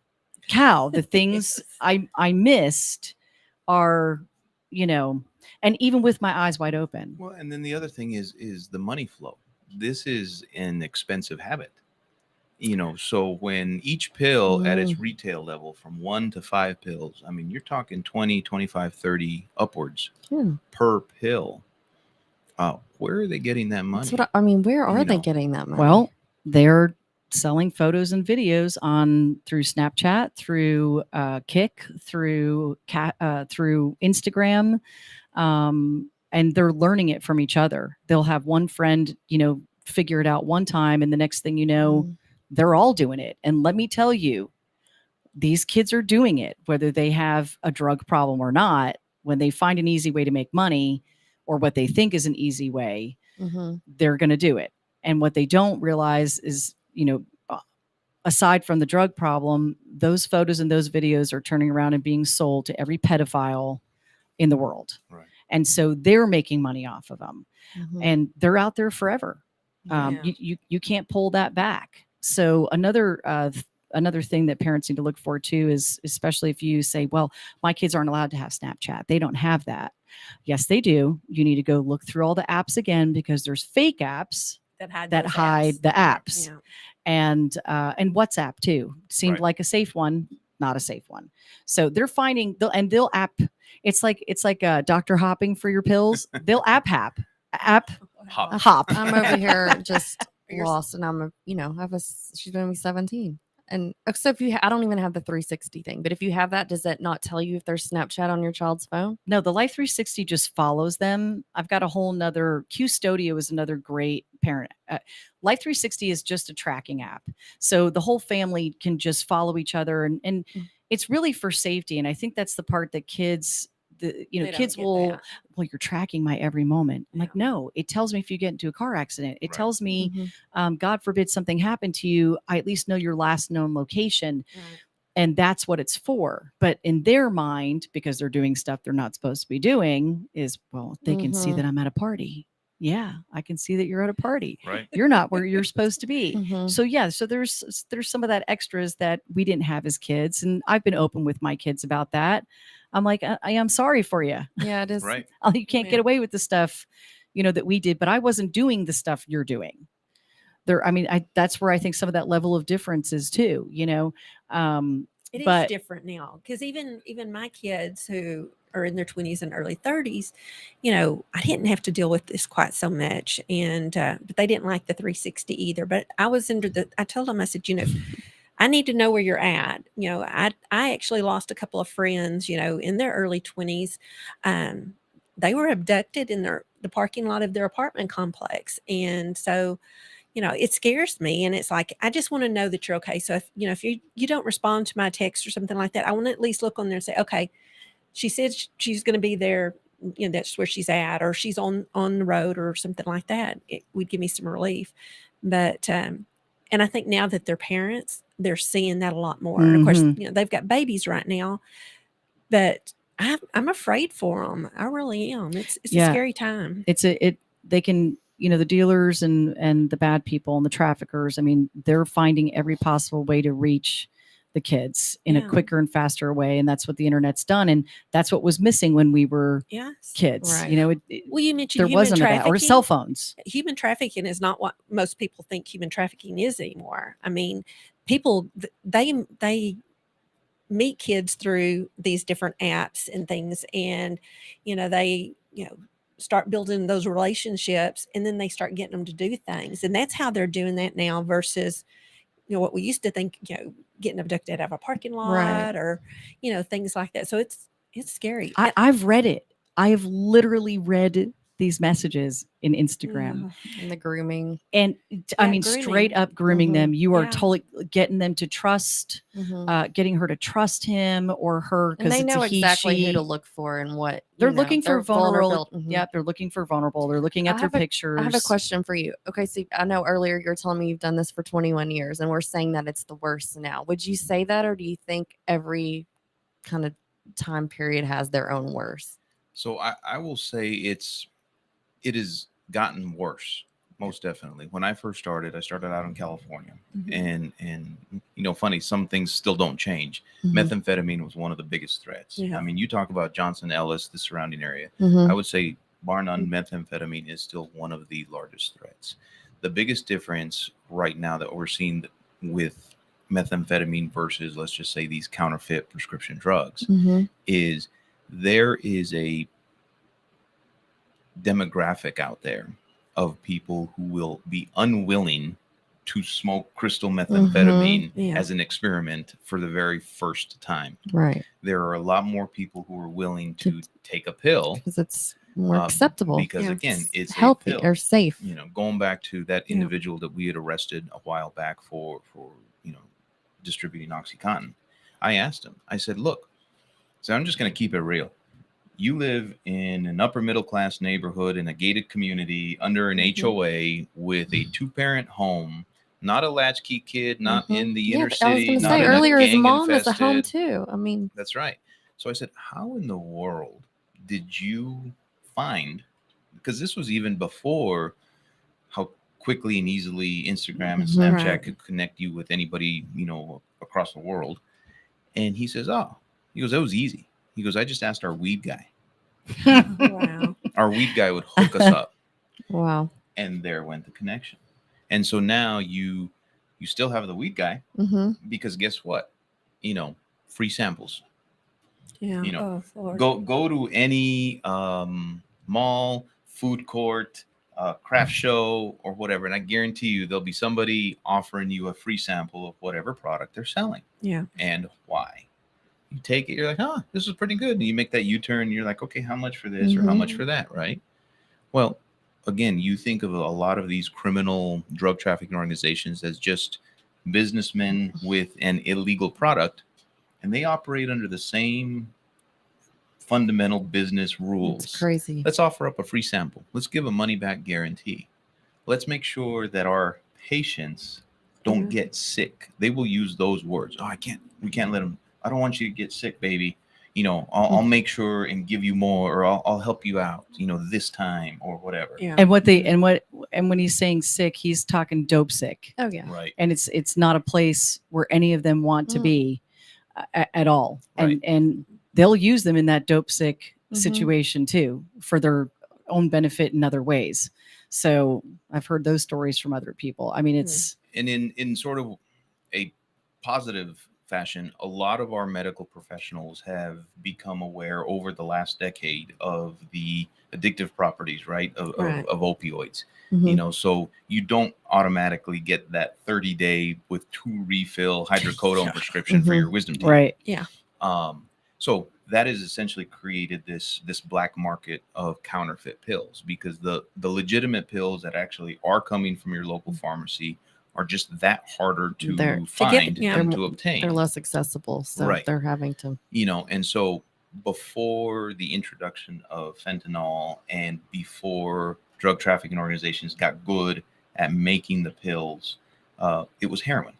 cow, the things I missed are, and even with my eyes wide open. Well, and then the other thing is the money flow. This is an expensive habit. You know, so when each pill at its retail level from 1 to 5 pills, I mean, you're talking 20, 25, 30 upwards per pill. Where are they getting that money? That's what I mean. Where are You they know. getting that money? Well, they're selling photos and videos through Snapchat, through Kick, through Instagram, and they're learning it from each other. They'll have one friend, figure it out one time, and the next thing you know, they're all doing it. And let me tell you, these kids are doing it, whether they have a drug problem or not. When they find an easy way to make money, or what they think is an easy way, they're going to do it. And what they don't realize is, aside from the drug problem, those photos and those videos are turning around and being sold to every pedophile in the world. Right. And so they're making money off of them, and they're out there forever. You can't pull that back. So another thing that parents need to look for too is, especially if you say, well, my kids aren't allowed to have Snapchat. They don't have that. Yes, they do. You need to go look through all the apps again, because there's fake apps that hide the apps. And WhatsApp too seemed like a safe one, not a safe one. So they're finding, they'll app. It's like Dr. hopping for your pills. They'll app hop. I'm over here just lost, and she's going to be 17. And so I don't even have the 360 thing, but if you have that, does that not tell you if there's Snapchat on your child's phone? No, the Life 360 just follows them. I've got a whole nother, Qstudio is another great parent. Life 360 is just a tracking app. So the whole family can just follow each other, and it's really for safety. And I think that's the part that kids will, well, you're tracking my every moment. I'm like, no, it tells me if you get into a car accident. It tells me, God forbid something happened to you, I at least know your last known location. And that's what it's for. But in their mind, because they're doing stuff they're not supposed to be doing, is, well, they can see that I'm at a party. Yeah, I can see that you're at a party. Right. You're not where you're supposed to be. So so there's some of that extras that we didn't have as kids. And I've been open with my kids about that. I'm like, I am sorry for you. Yeah, it is. Right. You can't get away with the stuff, that we did, but I wasn't doing the stuff you're doing. That's where I think some of that level of difference is too, It is different now, because even my kids who are in their 20s and early 30s, I didn't have to deal with this quite so much, and but they didn't like the 360 either. But I told them, I said, I need to know where you're at. I actually lost a couple of friends, in their early 20s. They were abducted in the parking lot of their apartment complex, and so it scares me. And it's like, I just want to know that you're okay. So if you don't respond to my text or something like that, I want to at least look on there and say, okay, she said she's going to be there. That's where she's at, or she's on the road or something like that. It would give me some relief. But, and I think now that they're parents, they're seeing that a lot more. And of course, they've got babies right now, but I'm afraid for them. I really am. It's a scary time. They can, the dealers and the bad people and the traffickers, they're finding every possible way to reach the kids in a quicker and faster way. And that's what the internet's done. And that's what was missing when we were kids. Right. You mentioned there human wasn't trafficking. that, or cell phones. Human trafficking is not what most people think human trafficking is anymore. People, they meet kids through these different apps and things, and they start building those relationships, and then they start getting them to do things, and that's how they're doing that now versus what we used to think, getting abducted out of a parking lot, or things like that. So it's scary. I've read it. I have literally read these messages in Instagram. And the grooming. And grooming. Straight up grooming them. You are totally getting them to trust, getting her to trust him or her. And they know exactly who to look for and what. They're looking for vulnerable. Yeah, they're looking for vulnerable. They're looking at their pictures. I have a question for you. Okay, so I know earlier you're telling me you've done this for 21 years and we're saying that it's the worst now. Would you say that, or do you think every kind of time period has their own worst? So I will say it has gotten worse, most definitely. When I first started, I started out in California, and funny, some things still don't change. Methamphetamine was one of the biggest threats. Yeah. You talk about Johnson, Ellis, the surrounding area. I would say, bar none, methamphetamine is still one of the largest threats. The biggest difference right now that we're seeing with methamphetamine versus, let's just say, these counterfeit prescription drugs Mm-hmm. is there is a demographic out there of people who will be unwilling to smoke crystal methamphetamine Yeah. as an experiment for the very first time. Right. There are a lot more people who are willing to take a pill Because it's more acceptable. because again, it's healthy a pill. or safe. You know, going back to that individual that we had arrested a while back for distributing OxyContin, I asked him. I said, "Look, so I'm just going to keep it real. You live in an upper middle class neighborhood in a gated community under an HOA with a 2-parent home, not a latchkey kid, not in the inner I was city. going to not say in a earlier, his gang mom is a home infested-" too. I mean, That's right. So I said, how in the world did you find, because this was even before how quickly and easily Instagram and Snapchat Right. could connect you with anybody, across the world. And he says, that was easy. He goes, I just asked our weed guy. Wow. Our weed guy would hook us up. wow. And there went the connection. And so now you still have the weed guy Mm-hmm. because guess what? Free samples. Yeah. Oh, Lord. go to any mall, food court, craft show, or whatever, and I guarantee you there'll be somebody offering you a free sample of whatever product they're selling. Yeah. And why? You take it, you're like, this is pretty good. And you make that U-turn, you're like, okay, how much for this or how much for that, right? Well, again, you think of a lot of these criminal drug trafficking organizations as just businessmen with an illegal product, and they operate under the same fundamental business rules. It's crazy. Let's offer up a free sample. Let's give a money back guarantee. Let's make sure that our patients don't get sick. They will use those words. We can't let them. I don't want you to get sick, baby. I'll make sure and give you more, or I'll help you out, this time or whatever. Yeah. And when he's saying sick, he's talking dope sick. Oh yeah. Right. And it's not a place where any of them want to be at all. Right. And they'll use them in that dope sick Mhm. situation too for their own benefit in other ways. So I've heard those stories from other people. I mean, it's And in sort of a positive fashion, a lot of our medical professionals have become aware over the last decade of the addictive properties, right, of opioids. Mhm. So you don't automatically get that 30-day with 2 refill hydrocodone prescription for your wisdom teeth. right. Yeah. So that has essentially created this black market of counterfeit pills, because the legitimate pills that actually are coming from your local pharmacy are just that harder to find and to obtain. They're less accessible, so Right. they're having to. And so before the introduction of fentanyl and before drug trafficking organizations got good at making the pills, it was heroin.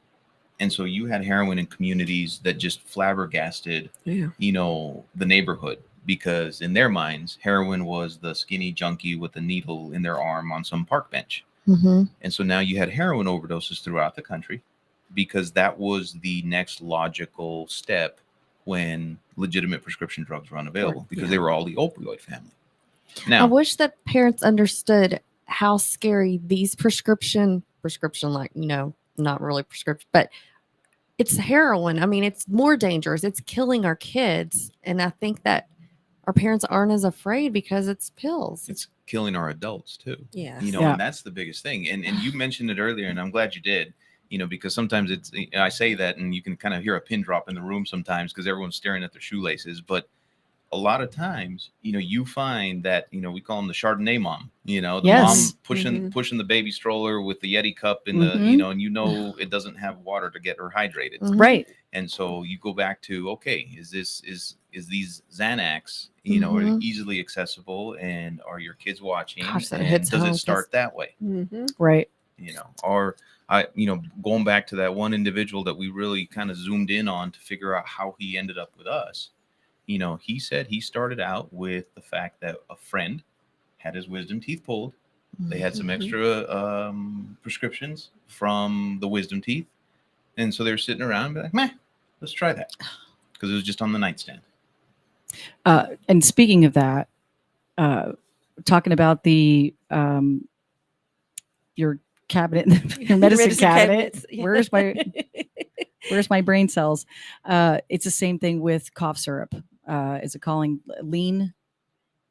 And so you had heroin in communities that just flabbergasted, the neighborhood, because in their minds, heroin was the skinny junkie with a needle in their arm on some park bench. Mm-hmm. And so now you had heroin overdoses throughout the country, because that was the next logical step when legitimate prescription drugs were unavailable, because they were all the opioid family. Now, I wish that parents understood how scary these prescription, like, not really prescription, but it's heroin. I mean, it's more dangerous. It's killing our kids. And I think that our parents aren't as afraid because it's pills. it's killing our adults too. Yes. And that's the biggest thing. And you mentioned it earlier, and I'm glad you did, because sometimes I say that and you can kind of hear a pin drop in the room sometimes because everyone's staring at their shoelaces. But a lot of times, you find that, we call them the Chardonnay mom, the mom pushing the baby stroller with the Yeti cup in the, and it doesn't have water to get her hydrated. Right. And so you go back to, okay, is these Xanax, are they easily accessible, and are your kids watching? Gosh, that and hits does home, it start that way? Right. Or going back to that one individual that we really kind of zoomed in on to figure out how he ended up with us. He said he started out with the fact that a friend had his wisdom teeth pulled. They had some extra prescriptions from the wisdom teeth. And so they were sitting around and be like, meh, let's try that. Because it was just on the nightstand. And speaking of that, talking about the your cabinet, your medicine cabinet. cabinets, yeah. Where's my brain cells? It's the same thing with cough syrup. Is it calling lean?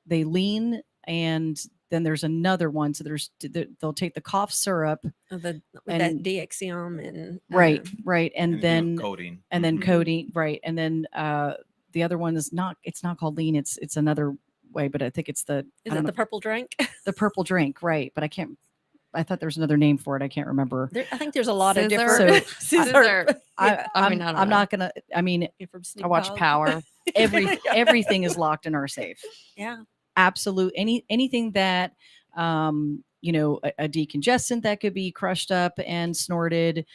They lean, and then there's another one. So they'll take the cough syrup, with that and DXM and right, and And then codeine. and then Mhm. codeine, right, and then the other one is not. It's not called lean. It's another way, but I think it's the is I don't it the know, purple drink? the purple drink, right? But I can't. I thought there was another name for it. I can't remember. I think there's a lot of Scissor. different Scissor. I I mean, mean, I don't I'm know. not gonna. I mean, from Snoop I watch Dogg. Power. everything is locked in our safe. Yeah. Absolute anything that a decongestant that could be crushed up and snorted,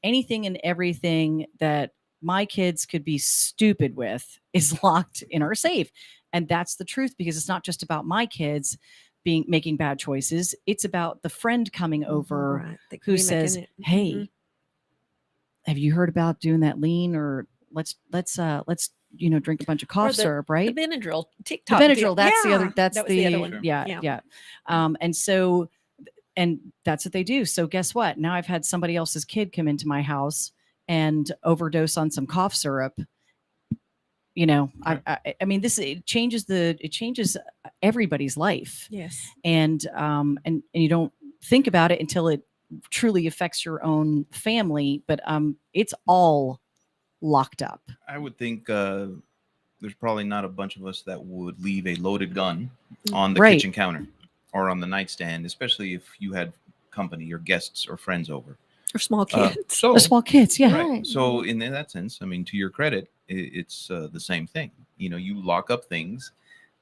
anything and everything that my kids could be stupid with is locked in our safe. And that's the truth, because it's not just about my kids making bad choices. It's about the friend coming over Right, that could who be making says, it- hey, Mhm. have you heard about doing that lean, or let's drink a bunch of cough syrup, right? The Benadryl The TikTok. Benadryl, that's the Yeah, other, that's that was the other one. yeah. And that's what they do. So guess what? Now I've had somebody else's kid come into my house and overdose on some cough syrup. I mean, it changes everybody's life. Yes. And you don't think about it until it truly affects your own family, but it's all locked up. I would think there's probably not a bunch of us that would leave a loaded gun on the Right. kitchen counter or on the nightstand, especially if you had company or guests or friends over. Or small kids. Or small kids, yeah. Right. So in that sense, I mean, to your credit, it's the same thing. You lock up things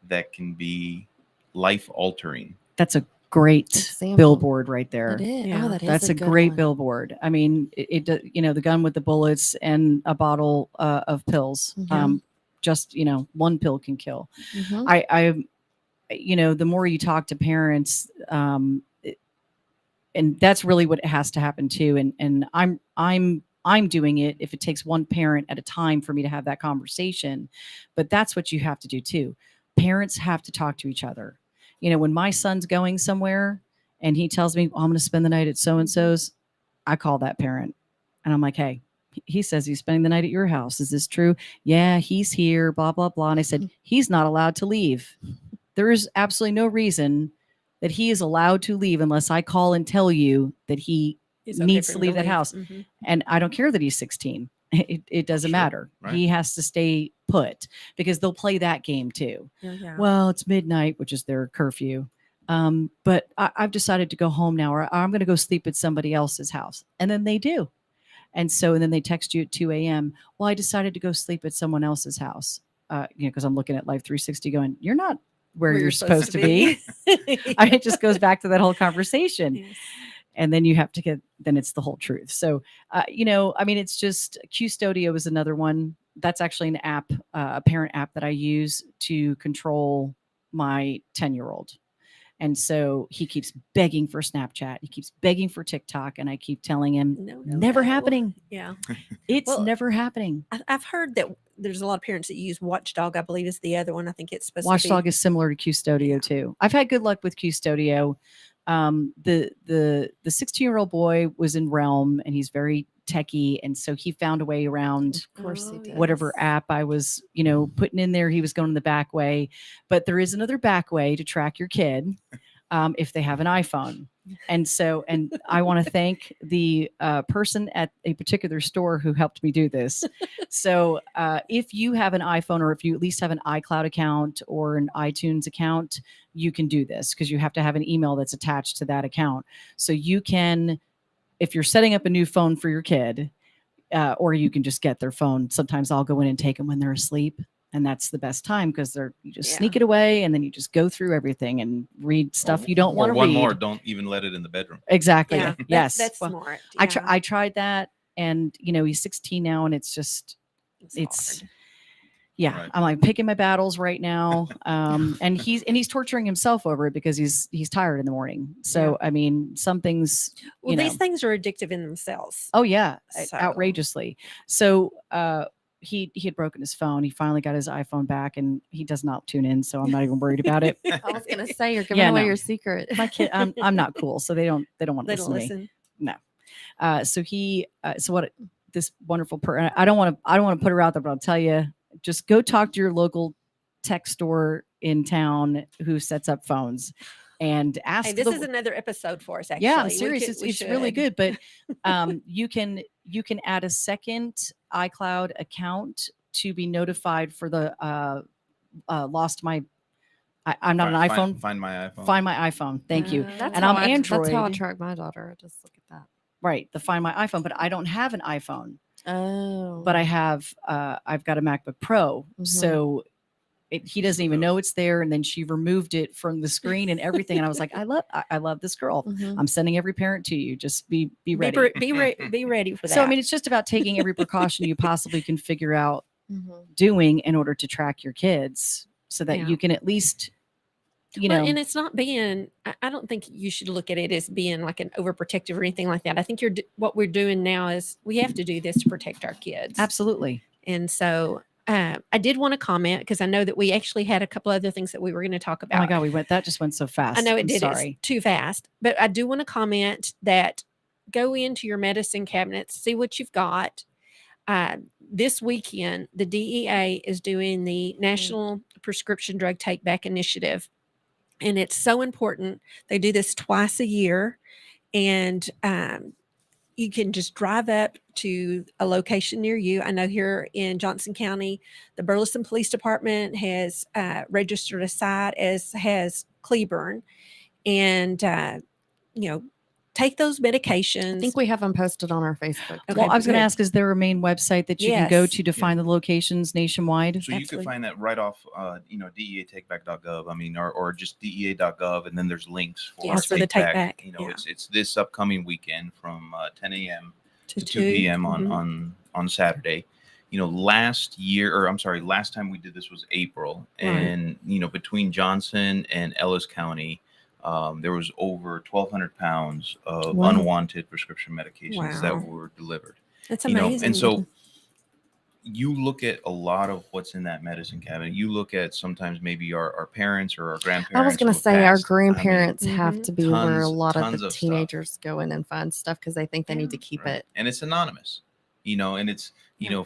that can be life altering. That's a great Example. billboard right there. It is. Yeah. Oh, that is That's a good great one. billboard. I mean, the gun with the bullets and a bottle of pills. Mhm. Just one pill can kill. Mhm. The more you talk to parents, and that's really what has to happen too. And I'm doing it if it takes one parent at a time for me to have that conversation. But that's what you have to do too. Parents have to talk to each other. When my son's going somewhere and he tells me, I'm going to spend the night at so-and-so's, I call that parent and I'm like, hey, he says he's spending the night at your house. Is this true? Yeah, he's here, blah, blah, blah. And I said, he's not allowed to leave. There is absolutely no reason that he is allowed to leave unless I call and tell you that he It's okay needs for to him leave that house. Mhm. And I don't care that he's 16. It doesn't Sure, matter. right. He has to stay put because they'll play that game too. Yeah. Well, it's midnight, which is their curfew. But I've decided to go home now, or I'm going to go sleep at somebody else's house. And then they do. And then they text you at 2 a.m. Well, I decided to go sleep at someone else's house. Because I'm looking at Life 360 going, you're not where you're supposed to be. It just goes back to that whole conversation. Yes. And then you have to then it's the whole truth. So, it's just Custodio is another one. That's actually an app, a parent app that I use to control my 10-year-old. And so he keeps begging for Snapchat. He keeps begging for TikTok. And I keep telling him, never happening. Yeah. It's never happening. I've heard that there's a lot of parents that use Watchdog, I believe is the other one. I think it's supposed Watchdog to be. is similar to Custodio too. I've had good luck with Custodio. The 16-year-old boy was in Realm and he's very techie. And so he found a way around Of course he did. whatever app I was, putting in there. He was going the back way, but there is another back way to track your kid if they have an iPhone. And I want to thank the person at a particular store who helped me do this. So if you have an iPhone, or if you at least have an iCloud account or an iTunes account, you can do this because you have to have an email that's attached to that account. So you can, if you're setting up a new phone for your kid, or you can just get their phone. Sometimes I'll go in and take them when they're asleep. And that's the best time because you just sneak it away and then you just go through everything and read stuff you don't want to read. One more, don't even let it in the bedroom. Exactly. Yeah, Yes. That's Well, smart. I tried that, and he's 16 now, and it's just hard. yeah. Right. I'm like picking my battles right now. And he's torturing himself over it because he's tired in the morning. So I mean, some things. Well, these things are addictive in themselves. Oh yeah, So- outrageously. So he had broken his phone. He finally got his iPhone back, and he does not tune in, so I'm not even worried about it. I was gonna say you're giving away your secret. My kid, I'm not cool, so they don't want to They listen don't to me. listen. No. So he, so what? This wonderful I don't want to put her out there, but I'll tell you, just go talk to your local tech store in town who sets up phones, and ask. Hey, this is another episode for us. Actually, yeah, I'm serious. It's really good, but you can add a second iCloud account to be notified for the lost my. I'm not an iPhone. Find my iPhone. Find my iPhone. Thank you. That's and how I'm Android. That's how I track my daughter. I just look at that. Right, the Find My iPhone, but I don't have an iPhone. Oh. But I have, I've got a MacBook Pro, so he doesn't even know it's there. And then she removed it from the screen and everything. And I was like, I love this girl. I'm sending every parent to you. Just be ready. Be ready for that. So I mean, it's just about taking every precaution you possibly can figure out doing in order to track your kids, so that you can at least. And it's not being, I don't think you should look at it as being like an overprotective or anything like that. I think what we're doing now is we have to do this to protect our kids. Absolutely. And so I did want to comment, because I know that we actually had a couple other things that we were going to talk about. Oh my God, that just went so fast. I know it I'm did. Sorry. It's too fast. But I do want to comment that go into your medicine cabinets, see what you've got. This weekend, the DEA is doing the National Prescription Drug Take Back Initiative. And it's so important. They do this twice a year, and you can just drive up to a location near you. I know here in Johnson County, the Burleson Police Department has registered a site, as has Cleburne, and take those medications. I think we have them posted on our Facebook. Okay, well, I was going to ask, is there a main website that you can go to find the locations nationwide? So you can find that right off, DEATakeback.gov. I mean, or just DEA.gov, and then there's links for the take back. It's this upcoming weekend from 10 a.m. to 2 p.m. on Saturday. Last time we did this was April, and between Johnson and Ellis County, there was over 1,200 pounds of unwanted prescription medications that were delivered. That's amazing. And so you look at a lot of what's in that medicine cabinet. You look at sometimes maybe our parents or our grandparents. I was going to say our grandparents have to be where a lot of tons the teenagers go in and find stuff, because they think they need to keep it. And it's anonymous, and it's,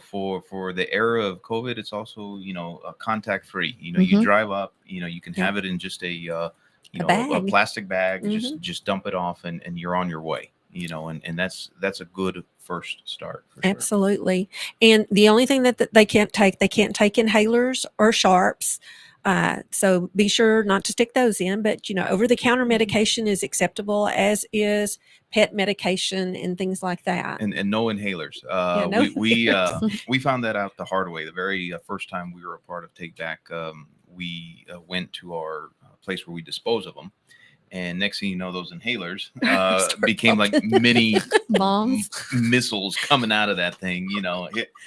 for the era of COVID, it's also, contact free. You drive up, you can have it in just a plastic bag, just dump it off, and you're on your way, and that's a good first start. Absolutely. And the only thing that they can't take inhalers or sharps. So be sure not to stick those in, but over-the-counter medication is acceptable, as is pet medication and things like that. And no inhalers. We found that out the hard way. The very first time we were a part of Take Back, we went to our place where we dispose of them, and next thing you know, those inhalers became like mini bombs, missiles coming out of that thing.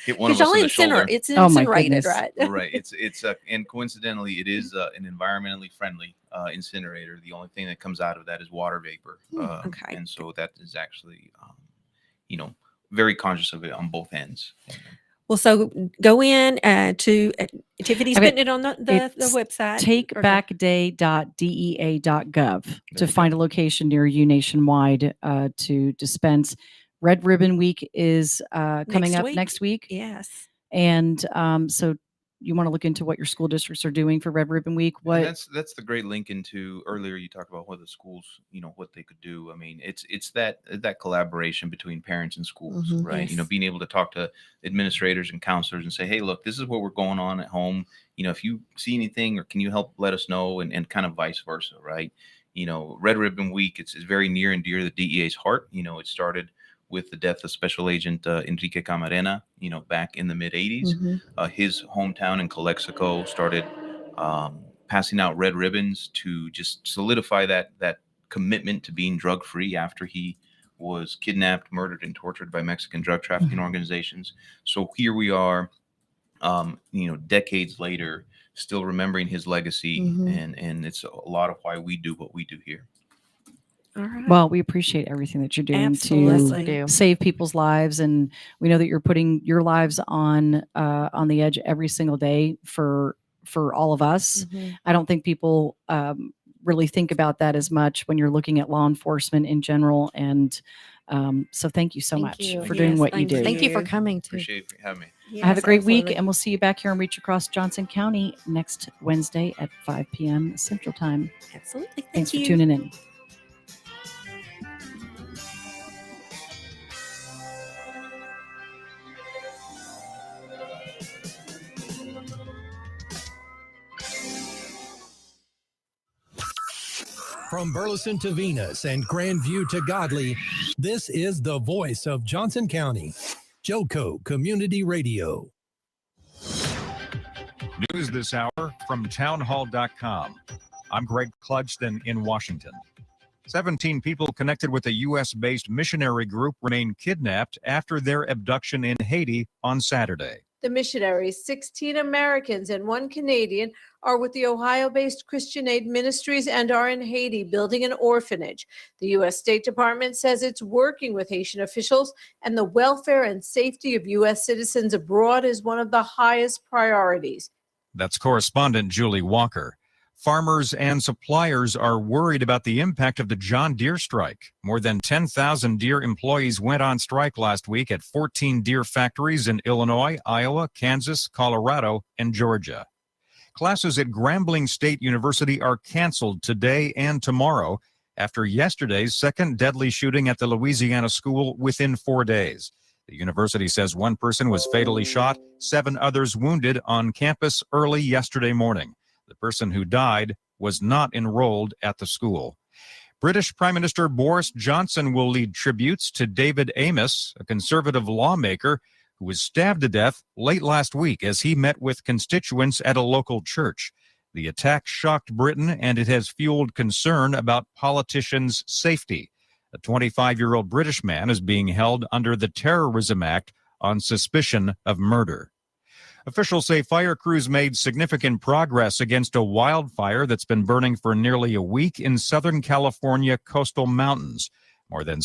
Hit one of us in the shoulder. It's incinerated, right? Right. It's and coincidentally, it is an environmentally friendly incinerator. The only thing that comes out of that is water vapor. Okay. And so that is actually, very conscious of it on both ends. Well, so go in to Tiffany's putting it on the website. Takebackday.dea.gov to find a location near you nationwide to dispense. Red Ribbon Week is coming up next week. Yes. And so you want to look into what your school districts are doing for Red Ribbon Week. What that's the great link into earlier. You talked about what the schools, what they could do. I mean, it's that collaboration between parents and schools, right? Yes. Being able to talk to administrators and counselors and say, hey, look, this is what we're going on at home. If you see anything, or can you help let us know, and kind of vice versa, right? Red Ribbon Week, it's very near and dear to the DEA's heart. It started with the death of Special Agent Enrique Camarena, back in the mid-'80s. His hometown in Calexico started passing out red ribbons to just solidify that commitment to being drug-free after he was kidnapped, murdered, and tortured by Mexican drug trafficking organizations. So here we are, decades later, still remembering his legacy, and it's a lot of why we do what we do here. All right. Well, we appreciate everything that you're doing Absolutely. to save people's lives, and we know that you're putting your lives on the edge every single day for all of us. I don't think people really think about that as much when you're looking at law enforcement in general, and so thank you so Thank much you. for doing Yes, what you thank do. Thank you for coming too. Appreciate you having me. Have a Yes, great week, absolutely. and we'll see you back here on Reach Across Johnson County next Wednesday at 5 p.m. Central Time. Absolutely. Thanks Thank for you. tuning in. From Burleson to Venus and Grandview to Godley, this is the voice of Johnson County, Joco Community Radio. News this hour from townhall.com. I'm Greg Clugston in Washington. 17 people connected with a U.S.-based missionary group remain kidnapped after their abduction in Haiti on Saturday. The missionaries, 16 Americans and 1 Canadian, are with the Ohio-based Christian Aid Ministries and are in Haiti building an orphanage. The U.S. State Department says it's working with Haitian officials, and the welfare and safety of U.S. citizens abroad is one of the highest priorities. That's correspondent Julie Walker. Farmers and suppliers are worried about the impact of the John Deere strike. More than 10,000 Deere employees went on strike last week at 14 Deere factories in Illinois, Iowa, Kansas, Colorado, and Georgia. Classes at Grambling State University are canceled today and tomorrow after yesterday's second deadly shooting at the Louisiana school within 4 days. The university says one person was fatally shot, 7 others wounded on campus early yesterday morning. The person who died was not enrolled at the school. British Prime Minister Boris Johnson will lead tributes to David Amess, a conservative lawmaker who was stabbed to death late last week as he met with constituents at a local church. The attack shocked Britain, and it has fueled concern about politicians' safety. A 25-year-old British man is being held under the Terrorism Act on suspicion of murder. Officials say fire crews made significant progress against a wildfire that's been burning for nearly a week in Southern California coastal mountains. More than